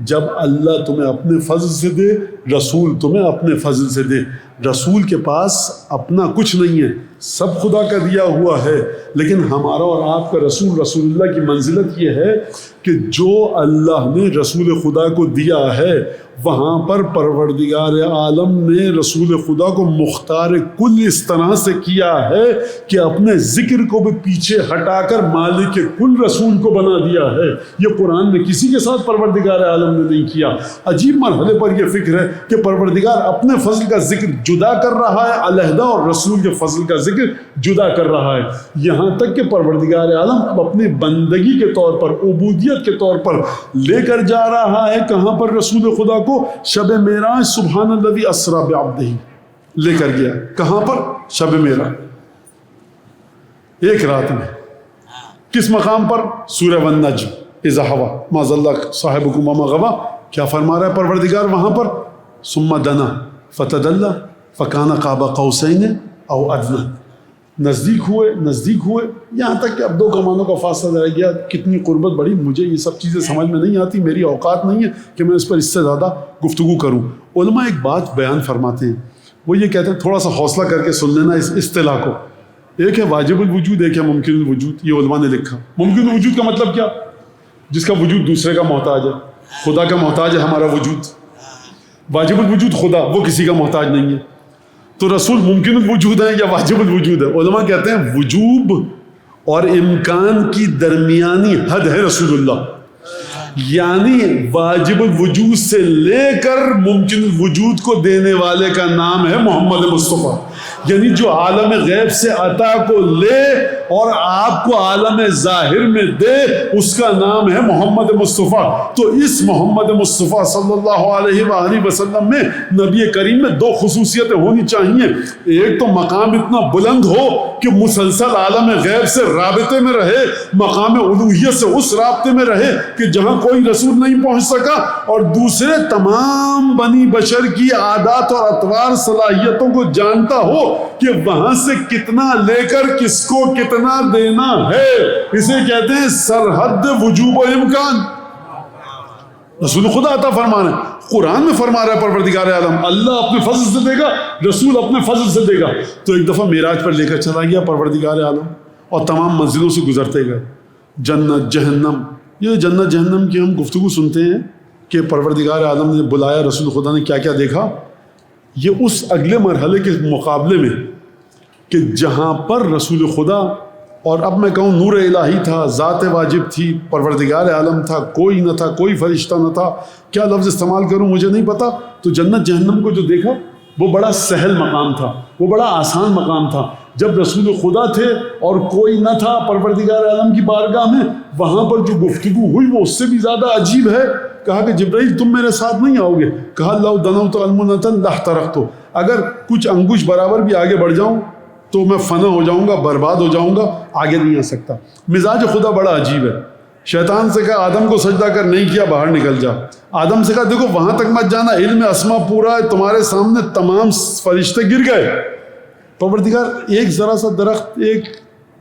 جب اللہ تمہیں اپنے فضل سے دے، رسول تمہیں اپنے فضل سے دے۔ رسول کے پاس اپنا کچھ نہیں ہے، سب خدا کا دیا ہوا ہے، لیکن ہمارا اور آپ کا رسول اللہ کی منزلت یہ ہے کہ جو اللہ نے رسول خدا کو دیا ہے وہاں پر پروردگار عالم نے رسول خدا کو مختار کل اس طرح سے کیا ہے کہ اپنے ذکر کو بھی پیچھے ہٹا کر مالک کل رسول کو بنا دیا ہے۔ یہ قرآن میں کسی کے ساتھ پروردگار عالم نے نہیں کیا۔ عجیب مرحلے پر یہ فکر ہے کہ پروردگار اپنے فضل کا ذکر جدا کر رہا ہے علیحدہ اور رسول کے فضل کا ذکر جدا کر رہا ہے، یہاں تک کہ پروردگار عالم اب اپنی بندگی کے طور پر، عبودیت کے طور پر لے کر جا رہا ہے کہاں پر رسول خدا کو؟ شب معراج سبحان الذی اسری بعبدہ لے کر گیا۔ کہاں پر؟ شب معراج، ایک رات میں۔ کس مقام پر؟ سورہ والنجم اذا ہوا ما ضل صاحبکم وما غوی۔ کیا فرما رہا ہے پروردگار وہاں پر؟ ثم دنا فتدلی فکان قاب قوسین او ادنی۔ نزدیک ہوئے یہاں تک کہ اب دو کمانوں کا فاصلہ رہ گیا۔ کتنی قربت بڑی، مجھے یہ سب چیزیں سمجھ میں نہیں آتی، میری اوقات نہیں ہے کہ میں اس پر اس سے زیادہ گفتگو کروں۔ علماء ایک بات بیان فرماتے ہیں، وہ یہ کہتے ہیں، تھوڑا سا حوصلہ کر کے سن لینا اس اصطلاح کو۔ ایک ہے واجب الوجود، ایک ہے ممکن الوجود۔ یہ علماء نے لکھا۔ ممکن الوجود کا مطلب کیا؟ جس کا وجود دوسرے کا محتاج ہے۔ خدا کا محتاج ہے ہمارا وجود۔ واجب الوجود خدا، وہ کسی کا محتاج نہیں ہے۔ تو رسول ممکن الوجود ہے یا واجب الوجود ہے؟ علماء کہتے ہیں وجوب اور امکان کی درمیانی حد ہے رسول اللہ، یعنی واجب الوجود سے لے کر ممکن الوجود کو دینے والے کا نام ہے محمد مصطفیٰ۔ یعنی جو عالم غیب سے عطا کو لے اور آپ کو عالم ظاہر میں دے، اس کا نام ہے محمد مصطفیٰ۔ تو اس محمد مصطفیٰ صلی اللہ علیہ وآلہ وسلم میں نبی کریم میں دو خصوصیتیں ہونی چاہیے۔ ایک تو مقام اتنا بلند ہو کہ مسلسل عالم غیب سے رابطے میں رہے، مقام الوہیت سے اس رابطے میں رہے کہ جہاں کوئی رسول نہیں پہنچ سکا، اور دوسرے تمام بنی بشر کی عادات اور اطوار صلاحیتوں کو جانتا ہو کہ وہاں سے کتنا لے کر کس کو کتنا دینا ہے۔ اسے کہتے ہیں سرحد وجوب و امکان۔ رسول خدا عطا فرمانا ہے، قرآن میں فرما رہا ہے پروردگار عالم اللہ اپنے فضل سے دے گا، رسول اپنے فضل سے دے گا۔ تو ایک دفعہ معراج پر لے کر چلا گیا پروردگار عالم، اور تمام منزلوں سے گزرتے گئے، جنت جہنم۔ یہ جنت جہنم کی ہم گفتگو سنتے ہیں کہ پروردگار عالم نے بلایا، رسول خدا نے کیا کیا دیکھا۔ یہ اس اگلے مرحلے کے مقابلے میں کہ جہاں پر رسول خدا اور اب میں کہوں نور الہی تھا، ذات واجب تھی، پروردگار عالم تھا، کوئی نہ تھا، کوئی فرشتہ نہ تھا، کیا لفظ استعمال کروں مجھے نہیں پتا۔ تو جنت جہنم کو جو دیکھا وہ بڑا سہل مقام تھا، وہ بڑا آسان مقام تھا۔ جب رسول خدا تھے اور کوئی نہ تھا پروردگار عالم کی بارگاہ میں، وہاں پر جو گفتگو ہوئی وہ اس سے بھی زیادہ عجیب ہے۔ کہا کہ جبرائیل تم میرے ساتھ نہیں آؤ گے؟ کہا لو دنوت المنۃ لاحترقت، اگر کچھ انگوش برابر بھی آگے بڑھ جاؤں تو میں فنا ہو جاؤں گا، برباد ہو جاؤں گا، آگے نہیں آ سکتا۔ مزاج خدا بڑا عجیب ہے۔ شیطان سے کہا آدم کو سجدہ کر، نہیں کیا، باہر نکل جا۔ آدم سے کہا دیکھو وہاں تک مت جانا، علم اسما پورا ہے، تمہارے سامنے تمام فرشتے گر گئے۔ پروردگار ایک ذرا سا درخت ایک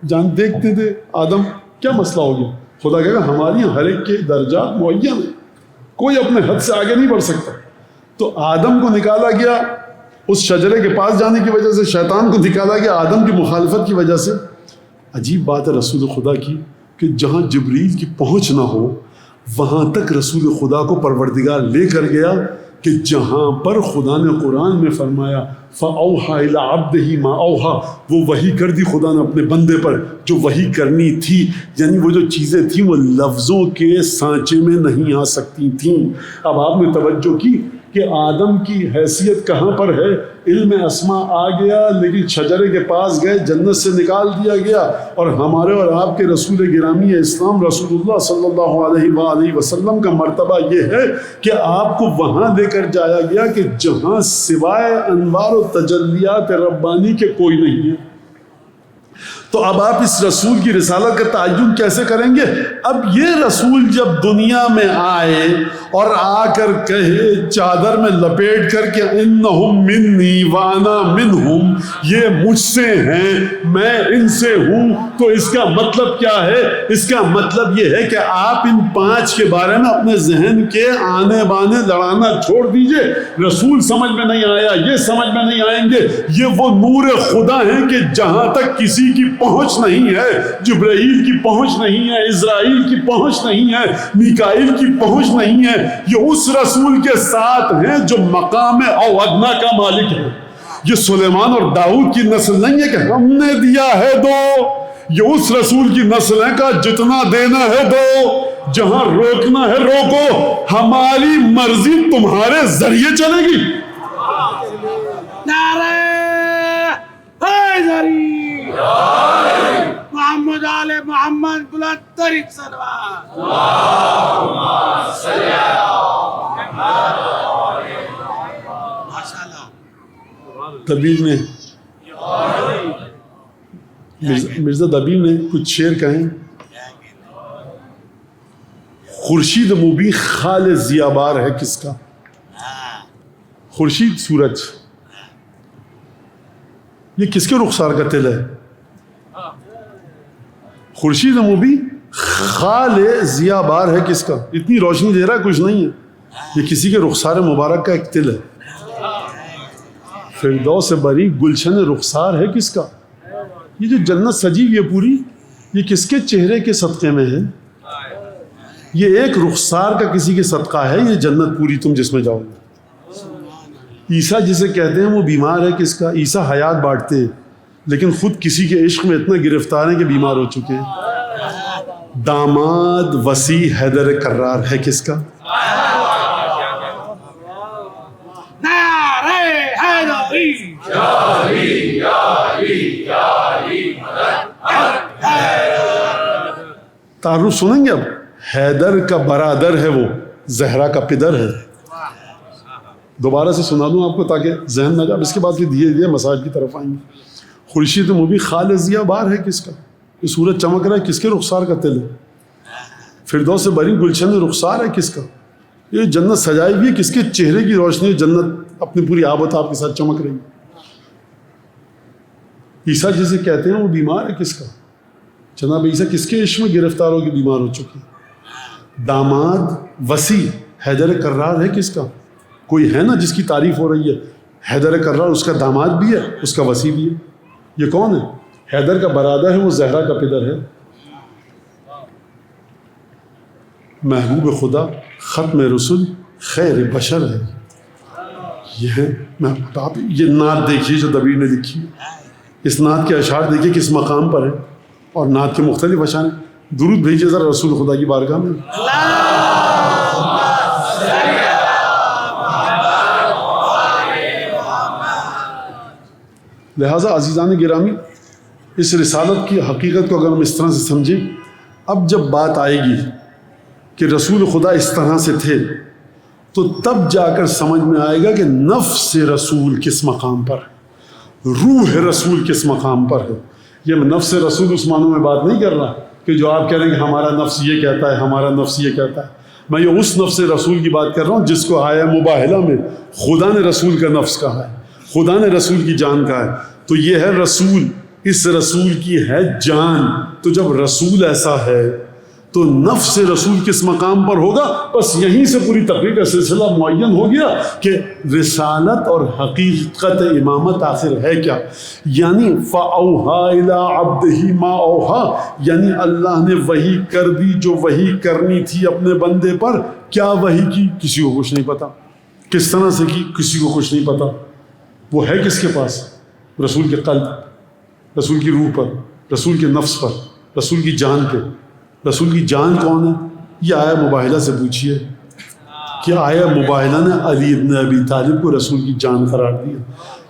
جان دیکھتے تھے، آدم کیا مسئلہ ہو گیا؟ خدا کہے گا ہماری ہر ایک کے درجات معین ہیں، کوئی اپنے حد سے آگے نہیں بڑھ سکتا۔ تو آدم کو نکالا گیا اس شجرے کے پاس جانے کی وجہ سے، شیطان کو نکالا گیا آدم کی مخالفت کی وجہ سے۔ عجیب بات ہے رسول خدا کی کہ جہاں جبریل کی پہنچ نہ ہو وہاں تک رسول خدا کو پروردگار لے کر گیا، کہ جہاں پر خدا نے قرآن میں فرمایا فَأَوْحَى إِلَىٰ عَبْدِهِ مَا أَوْحَىٰ، وہ وحی کر دی خدا نے اپنے بندے پر جو وحی کرنی تھی۔ یعنی وہ جو چیزیں تھیں وہ لفظوں کے سانچے میں نہیں آ سکتی تھیں۔ اب آپ نے توجہ کی کہ آدم کی حیثیت کہاں پر ہے؟ علم اسما آ گیا، لیکن شجرے کے پاس گئے، جنت سے نکال دیا گیا۔ اور ہمارے اور آپ کے رسول گرامی اسلام رسول اللہ صلی اللہ علیہ وآلہ وسلم کا مرتبہ یہ ہے کہ آپ کو وہاں لے کر جایا گیا کہ جہاں سوائے انوار و تجلیات ربانی کے کوئی نہیں ہے۔ تو اب آپ اس رسول کی رسالت کا تعین کیسے کریں گے؟ اب یہ رسول جب دنیا میں آئے اور آ کر کہے چادر میں لپیٹ کر کہ انہم منی وانا منہم، یہ مجھ سے ہیں میں ان سے ہوں، تو اس کا مطلب کیا ہے؟ اس کا مطلب یہ ہے کہ آپ ان 5 کے بارے میں اپنے ذہن کے آنے بانے لڑانا چھوڑ دیجئے۔ رسول سمجھ میں نہیں آیا، یہ سمجھ میں نہیں آئیں گے، یہ وہ نور خدا ہیں کہ جہاں تک کسی کی پہنچ نہیں ہے، جبرائیل کی پہنچ نہیں ہے، اسرائیل کی پہنچ نہیں ہے، میکائیل کی پہنچ نہیں ہے، یہ اس رسول کے ساتھ ہیں جو مقام او ادنا کا مالک ہے۔ یہ سلیمان اور داؤد کی نسل نہیں ہے کہ ہم نے دیا ہے دو، یہ اس رسول کی نسل ہے کا جتنا دینا ہے دو، جہاں روکنا ہے روکو، ہماری مرضی تمہارے ذریعے چلے گی۔ نعرہ حیدری، محمد آل محمد بلند ترین صلوات۔ دبیر نے مرزا دبیر نے کچھ شعر کہیں، خورشید مبیں خال ضیابار ہے کس کا؟ خورشید سورج یہ کس کے رخسار کا تل ہے؟ خورشید مبیں خال ضیابار ہے کس کا؟ اتنی روشنی دے رہا ہے کچھ نہیں ہے، یہ کسی کے رخسار مبارک کا ایک تل ہے۔ فردوس بری گلشن رخسار ہے کس کا؟ یہ جو جنت سجی ہوئی ہے پوری، یہ کس کے چہرے کے صدقے میں ہے؟ یہ ایک رخسار کا کسی کے صدقہ ہے یہ جنت پوری تم جس میں جاؤ گے۔ عیسیٰ جسے کہتے ہیں وہ بیمار ہے کس کا؟ عیسیٰ حیات بانٹتے ہیں لیکن خود کسی کے عشق میں اتنا گرفتار ہیں کہ بیمار ہو چکے ہیں۔ داماد وسیع حیدر کرار ہے کس کا؟ نعرہ حیدری، تعارف سنیں گے اب؟ حیدر کا برادر ہے وہ، زہرا کا پدر ہے۔ دوبارہ سے سنا دوں آپ کو تاکہ ذہن نہ جائے، اس کے بعد پھر دھیرے دھیرے مساج کی طرف آئیں گے۔ خورشید مبیں خال ضیابار ہے کس کا؟ یہ سورج چمک رہا ہے کس کے رخسار کا تل ہے؟ فردوس بری گلشن رخسار ہے کس کا؟ یہ جنت سجائی ہوئی ہے کس کے چہرے کی روشنی جنت اپنی پوری آب و تاب کے ساتھ چمک رہی ہے؟ عیسیٰ جسے کہتے ہیں وہ بیمار ہے کس کا؟ جناب عیسیٰ کس کے عشق میں گرفتار ہو کے بیمار ہو چکے ہیں؟ داماد وسیع حیدر کرار ہے کس کا؟ کوئی ہے نا جس کی تعریف ہو رہی ہے؟ حیدر کرار اس کا داماد بھی ہے، اس کا وسیع بھی ہے۔ یہ کون ہے؟ حیدر کا برادر ہے، وہ زہرا کا پدر ہے۔ محبوب خدا ختم رسول خیر بشر ہے۔ یہ ہے آپ یہ نعت دیکھیے جو دبیر نے لکھی ہے، اس نعت کے اشعار دیکھیے کس مقام پر ہے، اور نعت کے مختلف اشعار۔ درود بھیجیے ذرا رسول خدا کی بارگاہ میں۔ لہٰذا عزیزان گرامی، اس رسالت کی حقیقت کو اگر ہم اس طرح سے سمجھیں، اب جب بات آئے گی کہ رسول خدا اس طرح سے تھے تو تب جا کر سمجھ میں آئے گا کہ نفس رسول کس مقام پر ہے، روح رسول کس مقام پر ہے۔ یہ میں نفس رسول اس معنوں میں بات نہیں کر رہا کہ جو آپ کہہ رہے ہیں کہ ہمارا نفس یہ کہتا ہے، ہمارا نفس یہ کہتا ہے۔ میں یہ اس نفس رسول کی بات کر رہا ہوں جس کو آیا مباہلہ میں خدا نے رسول کا نفس کہا ہے، خدا نے رسول کی جان کہا ہے۔ تو یہ ہے رسول، اس رسول کی ہے جان۔ تو جب رسول ایسا ہے تو نفس رسول کس مقام پر ہوگا؟ بس یہیں سے پوری تقریر کا سلسلہ معین ہو گیا کہ رسالت اور حقیقت امامت آخر ہے کیا۔ یعنی فَأَوْحَىٰ إِلَىٰ عَبْدِهِ مَا أَوْحَىٰ، یعنی اللہ نے وحی کر دی جو وحی کرنی تھی اپنے بندے پر۔ کیا وحی کی؟ کسی کو کچھ نہیں پتا۔ کس طرح سے کی؟ کسی کو کچھ نہیں پتا۔ وہ ہے کس کے پاس؟ رسول کے قلب، رسول کی روح پر، رسول کے نفس پر، رسول کی جان پہ۔ رسول کی جان کون ہے؟ یہ آیا مباہلہ سے پوچھئے کہ آیا مباہلہ نے علی ابن ابی طالب کو رسول کی جان قرار دیا۔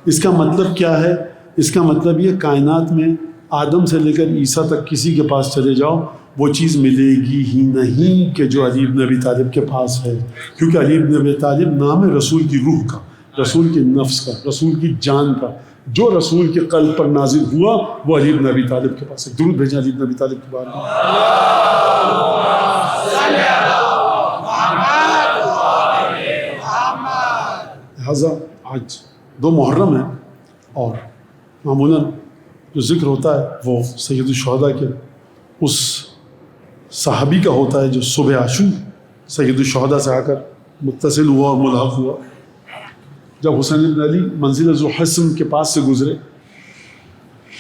اس کا مطلب کیا ہے؟ اس کا مطلب یہ کائنات میں آدم سے لے کر عیسیٰ تک کسی کے پاس چلے جاؤ وہ چیز ملے گی ہی نہیں کہ جو علی ابن ابی طالب کے پاس ہے، کیونکہ علی ابن ابی طالب نام ہے رسول کی روح کا، رسول کے نفس کا، رسول کی جان کا، جو رسول کے قلب پر نازل ہوا وہ علی بن ابی طالب کے پاس ہے. درود بھیجیں علی بن ابی طالب کے بارے میں. لہٰذا آج 2 محرم ہے اور معمولاً جو ذکر ہوتا ہے وہ سید الشہداء کے اس صحابی کا ہوتا ہے جو صبح عاشور سید الشہداء سے آ کر متصل ہوا اور ملحق ہوا. جب حسین بن علی منزل ذو حسن کے پاس سے گزرے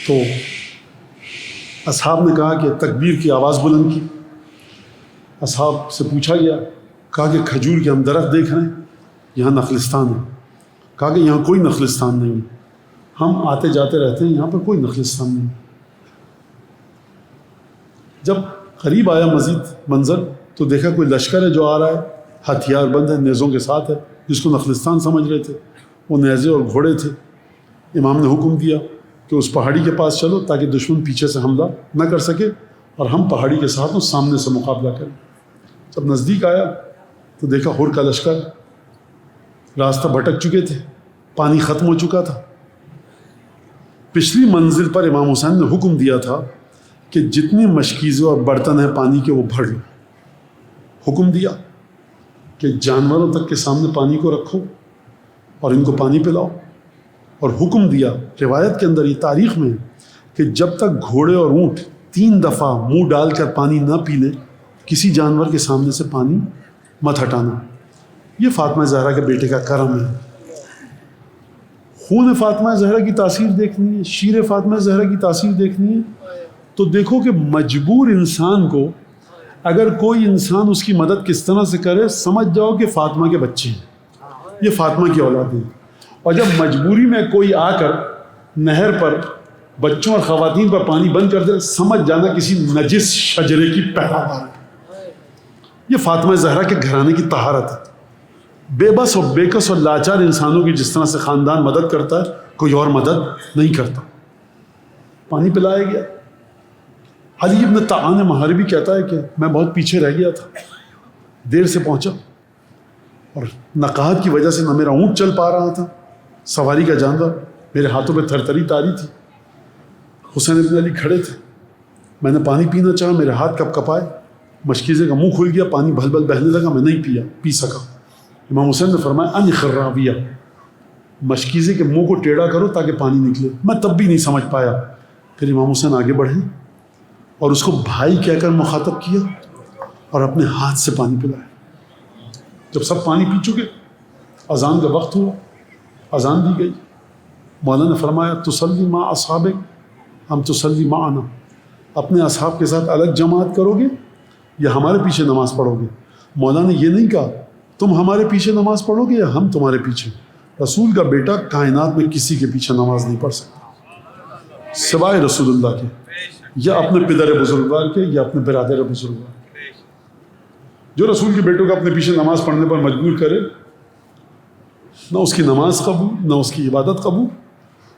تو اصحاب نے کہا کہ تکبیر کی آواز بلند کی. اصحاب سے پوچھا گیا, کہا کہ کھجور کے ہم درخت دیکھ رہے ہیں, یہاں نخلستان ہے. کہا کہ یہاں کوئی نخلستان نہیں ہے, ہم آتے جاتے رہتے ہیں, یہاں پر کوئی نخلستان نہیں. جب قریب آیا مزید منظر تو دیکھا کوئی لشکر ہے جو آ رہا ہے, ہتھیار بند ہے, نیزوں کے ساتھ ہے, جس کو نخلستان سمجھ رہے تھے. وہ نیزے اور گھوڑے تھے. امام نے حکم دیا کہ اس پہاڑی کے پاس چلو تاکہ دشمن پیچھے سے حملہ نہ کر سکے اور ہم پہاڑی کے ساتھ اس سامنے سے مقابلہ کریں. جب نزدیک آیا تو دیکھا ہر کا لشکر, راستہ بھٹک چکے تھے, پانی ختم ہو چکا تھا. پچھلی منزل پر امام حسین نے حکم دیا تھا کہ جتنی مشکیزیں اور برتن ہیں پانی کے وہ بھر لو. حکم دیا کہ جانوروں تک کے سامنے پانی کو رکھو اور ان کو پانی پلاؤ. اور حکم دیا, روایت کے اندر یہ تاریخ میں ہے کہ جب تک گھوڑے اور اونٹ 3 دفعہ منہ ڈال کر پانی نہ پی لیں کسی جانور کے سامنے سے پانی مت ہٹانا. یہ فاطمہ زہرا کے بیٹے کا کرم ہے. خون فاطمہ زہرا کی تاثیر دیکھنی ہے, شیر فاطمہ زہرا کی تاثیر دیکھنی ہے تو دیکھو کہ مجبور انسان کو اگر کوئی انسان اس کی مدد کس طرح سے کرے, سمجھ جاؤ کہ فاطمہ کے بچے ہیں, یہ فاطمہ کی اولاد ہیں. اور جب مجبوری میں کوئی آ کر نہر پر بچوں اور خواتین پر پانی بند کر دے, سمجھ جانا کسی نجس شجرے کی پیداوار ہے. یہ فاطمہ زہرا کے گھرانے کی طہارت ہے. بے بس اور بےکس اور لاچار انسانوں کی جس طرح سے خاندان مدد کرتا ہے کوئی اور مدد نہیں کرتا. پانی پلایا گیا. علی ابن طعان محاربی کہتا ہے کہ میں بہت پیچھے رہ گیا تھا, دیر سے پہنچا اور نقاہت کی وجہ سے نہ میرا اونٹ چل پا رہا تھا, سواری کا جانور, میرے ہاتھوں پہ تھرتھری تاری تھی. حسین ابن علی کھڑے تھے, میں نے پانی پینا چاہا, میرے ہاتھ کپ کپائے, مشکیزے کا منہ کھل گیا, پانی بھل بھل بہنے لگا, میں نہیں پی سکا. امام حسین نے فرمایا ان خراویہ, مشکیزے کے منہ کو ٹیڑھا کرو تاکہ پانی نکلے. میں تب بھی نہیں سمجھ پایا. پھر امام حسین آگے بڑھے اور اس کو بھائی کہہ کر مخاطب کیا اور اپنے ہاتھ سے پانی پلایا. جب سب پانی پی چکے, اذان کا وقت ہوا, اذان دی گئی. مولا نے فرمایا تصلی مع اصحابک ہم تصلی معنا, اپنے اصحاب کے ساتھ الگ جماعت کرو گے یا ہمارے پیچھے نماز پڑھو گے. مولا نے یہ نہیں کہا تم ہمارے پیچھے نماز پڑھو گے یا ہم تمہارے پیچھے. رسول کا بیٹا کائنات میں کسی کے پیچھے نماز نہیں پڑھ سکتا سوائے رسول اللہ کے, یا اپنے پدر بزرگوار کے, یا اپنے برادر بزرگوار کے. جو رسول کے بیٹوں کو اپنے پیچھے نماز پڑھنے پر مجبور کرے, نہ اس کی نماز قبول نہ اس کی عبادت قبول,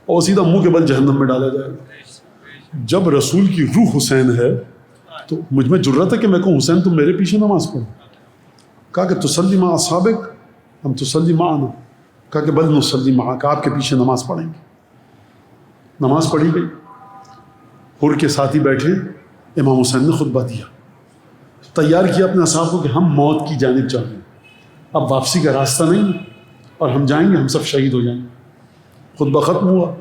اور سیدھا منہ کے بل جہنم میں ڈالا جائے گا. جب رسول کی روح حسین ہے تو مجھ میں جرأت ہے کہ میں کہوں حسین تم میرے پیچھے نماز پڑھو. کہا کہ تصلی مع اصحابک ہم تصلی معنا, کہا کہ بل نصلی معک, آپ کے پیچھے نماز پڑھیں گے. نماز پڑھی گئی. حر کے ساتھی بیٹھے, امام حسین نے خطبہ دیا, تیار کیا اپنے اصحاب کو کہ ہم موت کی جانب جا رہے ہیں, اب واپسی کا راستہ نہیں اور ہم جائیں گے, ہم سب شہید ہو جائیں گے. خطبہ ختم ہوا,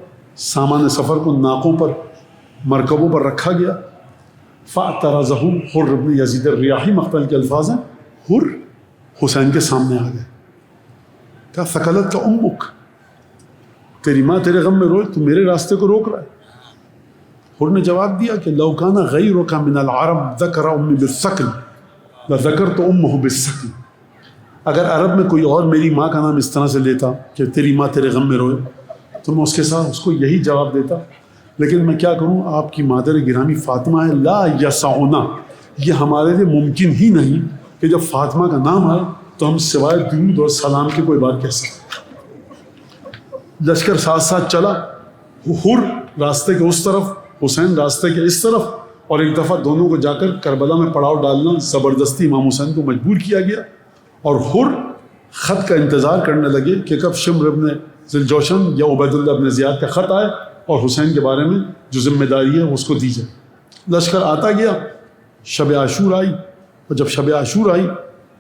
سامان سفر کو ناقوں پر مرکبوں پر رکھا گیا. فاعترضه حر بن یزید الریاحی, مقتل کے الفاظ ہیں, حر حسین کے سامنے آ گئے. کہا ثقلت کا امک, تیری ماں تیرے غم میں روئے, تو میرے راستے کو روک رہا ہے. حر نے جواب دیا کہ لو کان غیرک من العرب ذکر امی بالثقل لذکرت امہ بالثقل, اگر عرب میں کوئی اور میری ماں کا نام اس طرح سے لیتا کہ تیری ماں تیرے غم میں روئے تو میں اس کے ساتھ اس کو یہی جواب دیتا. لیکن میں کیا کروں, آپ کی مادر گرامی فاطمہ ہے, لا یسعنا, یہ ہمارے لیے ممکن ہی نہیں کہ جب فاطمہ کا نام آئے تو ہم سوائے درود اور سلام کے کوئی بات کہہ سکیں. لشکر ساتھ ساتھ چلا, حر راستے کے اس طرف, حسین راستے کے اس طرف, اور ایک دفعہ دونوں کو جا کر کربلا میں پڑاؤ ڈالنا زبردستی امام حسین کو مجبور کیا گیا. اور حر خط کا انتظار کرنے لگے کہ کب شمر ابن ذوالجوشن یا عبید اللہ ابن زیاد کا خط آئے اور حسین کے بارے میں جو ذمہ داری ہے اس کو دی جائے. لشکر آتا گیا. شب عاشور آئی اور جب شب عاشور آئی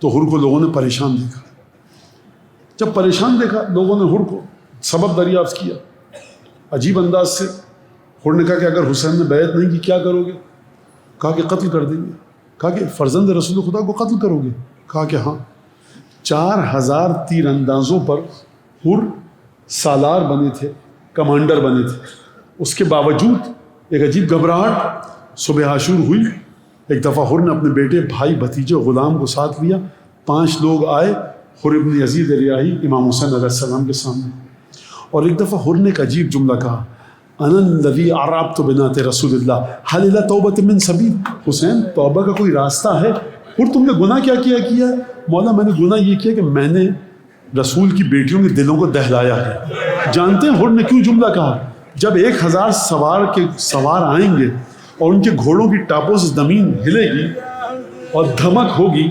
تو حر کو لوگوں نے پریشان دیکھا. جب پریشان دیکھا لوگوں نے حر کو سبب دریافت کیا عجیب انداز سے. حر نے کہا کہ اگر حسین نے بیعت نہیں کی کیا کرو گے؟ کہا کہ قتل کر دیں گے. کہا کہ فرزند رسول خدا کو قتل کرو گے؟ کہا کہ ہاں. 4000 تیر اندازوں پر حر سالار بنے تھے، کمانڈر بنے تھے. اس کے باوجود ایک عجیب گھبراہٹ. صبح عاشور ہوئی. ایک دفعہ حر نے اپنے بیٹے، بھائی، بھتیجے، غلام کو ساتھ لیا. 5 لوگ آئے حر ابن یزید ریاحی امام حسین علیہ السلام کے سامنے. اور ایک دفعہ حر نے ایک عجیب جملہ کہا، انا الذی عربت بنات رسول اللہ هل الی توبۃ من سبیل. حسین توبہ کا کوئی راستہ ہے؟ حر تم نے گناہ کیا کیا ہے؟ مولا میں نے گناہ یہ کیا کہ میں نے رسول کی بیٹیوں کے دلوں کو دہلایا ہے. جانتے ہیں حر نے کیوں جملہ کہا؟ جب 1000 سوار آئیں گے اور ان کے گھوڑوں کی ٹاپوں سے زمین ہلے گی اور دھمک ہوگی،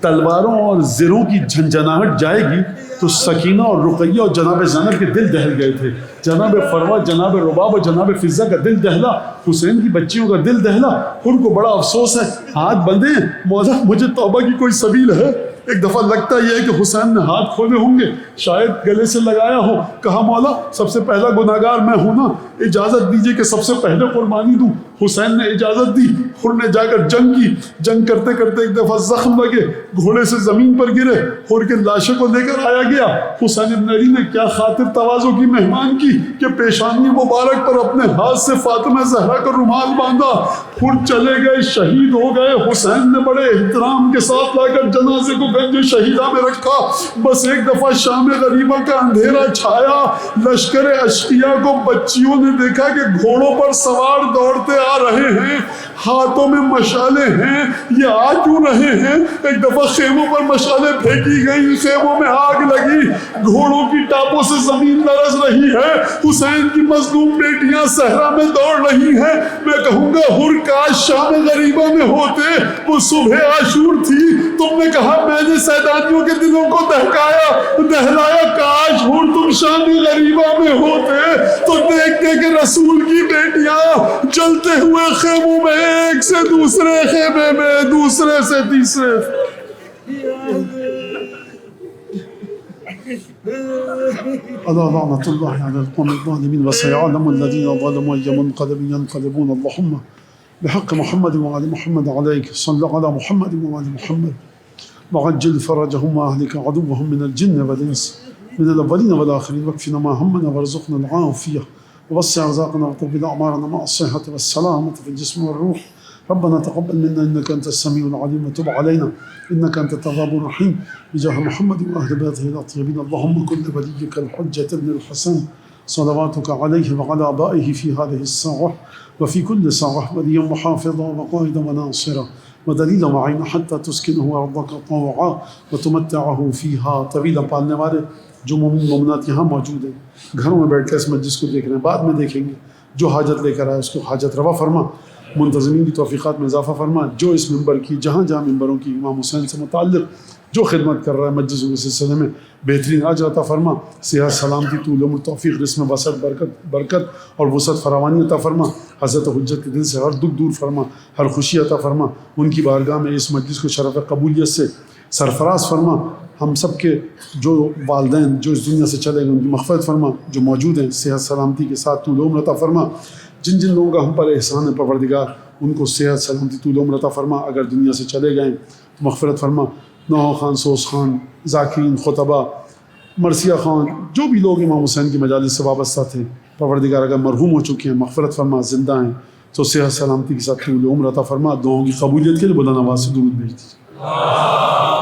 تلواروں اور زروں کی جھنجھناہٹ جائے گی، تو سکینہ اور رقیہ اور جناب زینب کے دل دہل گئے تھے. جناب فروا، جناب رباب اور جناب فضہ کا دل دہلا، حسین کی بچیوں کا دل دہلا. ان کو بڑا افسوس ہے. ہاتھ بندھے ہیں مولا، مجھے توبہ کی کوئی سبیل ہے؟ ایک دفعہ لگتا یہ ہے کہ حسین نے ہاتھ کھولے ہوں گے، شاید گلے سے لگایا ہو. کہا مولا سب سے پہلا گناہ گار میں ہوں نا، اجازت دیجیے کہ سب سے پہلے قربانی دوں. حسین نے اجازت دی. حر نے جا کر جنگ کی. جنگ کرتے کرتے ایک دفعہ زخم لگے، گھوڑے سے زمین پر گرے. حر کے لاشوں کو لے کر آیا گیا. حسین ابن علی نے کیا خاطر تواضع کی مہمان کی کہ پیشانی مبارک پر اپنے ہاتھ سے فاطمہ زہرا کا رومال باندھا. حر چلے گئے، شہید ہو گئے. حسین نے بڑے احترام کے ساتھ لا کر جنازے کو گنج شہیدہ میں رکھا. بس ایک دفعہ شام غریبہ کا اندھیرا چھایا. لشکر اشقیاء کو بچیوں نے دیکھا کہ گھوڑوں پر سوار دوڑتے آ رہے ہیں، ہاتھوں میں مشالیں ہیں. یہ آ کیوں رہے ہیں؟ ایک دفعہ خیموں پر مشالیں پھینکی گئی، خیموں میں آگ لگی، گھوڑوں کی ٹاپوں سے زمین لرز رہی ہے. حسین کی مظلوم بیٹیاں صحرا میں دوڑ رہی ہیں. میں کہوں گا حر کاش شام غریبہ میں ہوتے. وہ صبح عاشور تھی، تم نے کہا میں نے سیدانیوں کے دلوں کو دہلایا. کاش حر تم شام غریبہ میں ہوتے تو دیکھتے کہ رسول کی بیٹیاں جلتے ہوئے خیموں میں ایک سے دوسرے خیمے میں، دوسرے سے تیسرے. ألا لعنة الله على القوم الظالمين وسيعلم الذين ظلموا أي منقلب ينقلبون. اللهم بحق محمد وآل محمد عليك صل على محمد وآل محمد وعجل فرجهم وأهلك عدوهم من الجن والإنس من الأولين والآخرين واكفنا ما همنا وارزقنا العافية ووسع رزقنا وطول أعمارنا مع الصحة والسلامة في الجسم والروح. ربنا تقبل منا إنك أنت السميع العليم وتب علينا إنك أنت التواب الرحيم بجاه محمد وأهل بيته الطيبين. اللهم كن لوليك الحجة ابن الحسن صلواتك عليه وعلى آبائه في هذه الساعة وفي كل ساعة وليا وحافظا وقائدا وناصرا ودلیلا معینا حتی تسکنه ارضک طوعا وتمتعه فیہا طویلا. پالنے والے جو مومنات یہاں موجود ہیں، گھروں میں بیٹھ کر اس مجلس کو دیکھ رہے ہیں، بعد میں دیکھیں گے، جو حاجت لے کر آئے اس کو حاجت روا فرما. منتظمین کی توفیقات میں اضافہ فرما. جو اس ممبر کی جہاں جہاں ممبروں کی امام حسین سے متعلق جو خدمت کر رہا ہے مجلسوں کے سلسلے میں بہترین اجر عطا فرما. صحت، سلامتی، طول عمر، توفیق، رزق میں بسط، برکت اور وسعت فراوانی عطا فرما. حضرت حجت کے دل سے ہر دکھ دور فرما، ہر خوشی عطا فرما. ان کی بارگاہ میں اس مجلس کو شرف قبولیت سے سرفراز فرما. ہم سب کے جو والدین جو اس دنیا سے چلے گئے ان کی مغفرت فرما. جو موجود ہیں صحت سلامتی کے ساتھ طول عمر عطا فرما. جن جن لوگوں کا ہم پر احسان ہے پروردگار ان کو صحت سلامتی طول عمر عطا فرما. اگر دنیا سے چلے گئے تو مغفرت فرما. نوح خان، سوس خان، ذاکرین، خطبہ، مرثیہ خان، جو بھی لوگ امام حسین کی مجالس سے وابستہ تھے پروردگار اگر مرحوم ہو چکے ہیں مغفرت فرما. زندہ ہیں تو صحت سلامتی کے ساتھ طول عمر عطا فرما. دعاؤں کی قبولیت کے لیے بلند آواز سے درود بھیج دیجیے.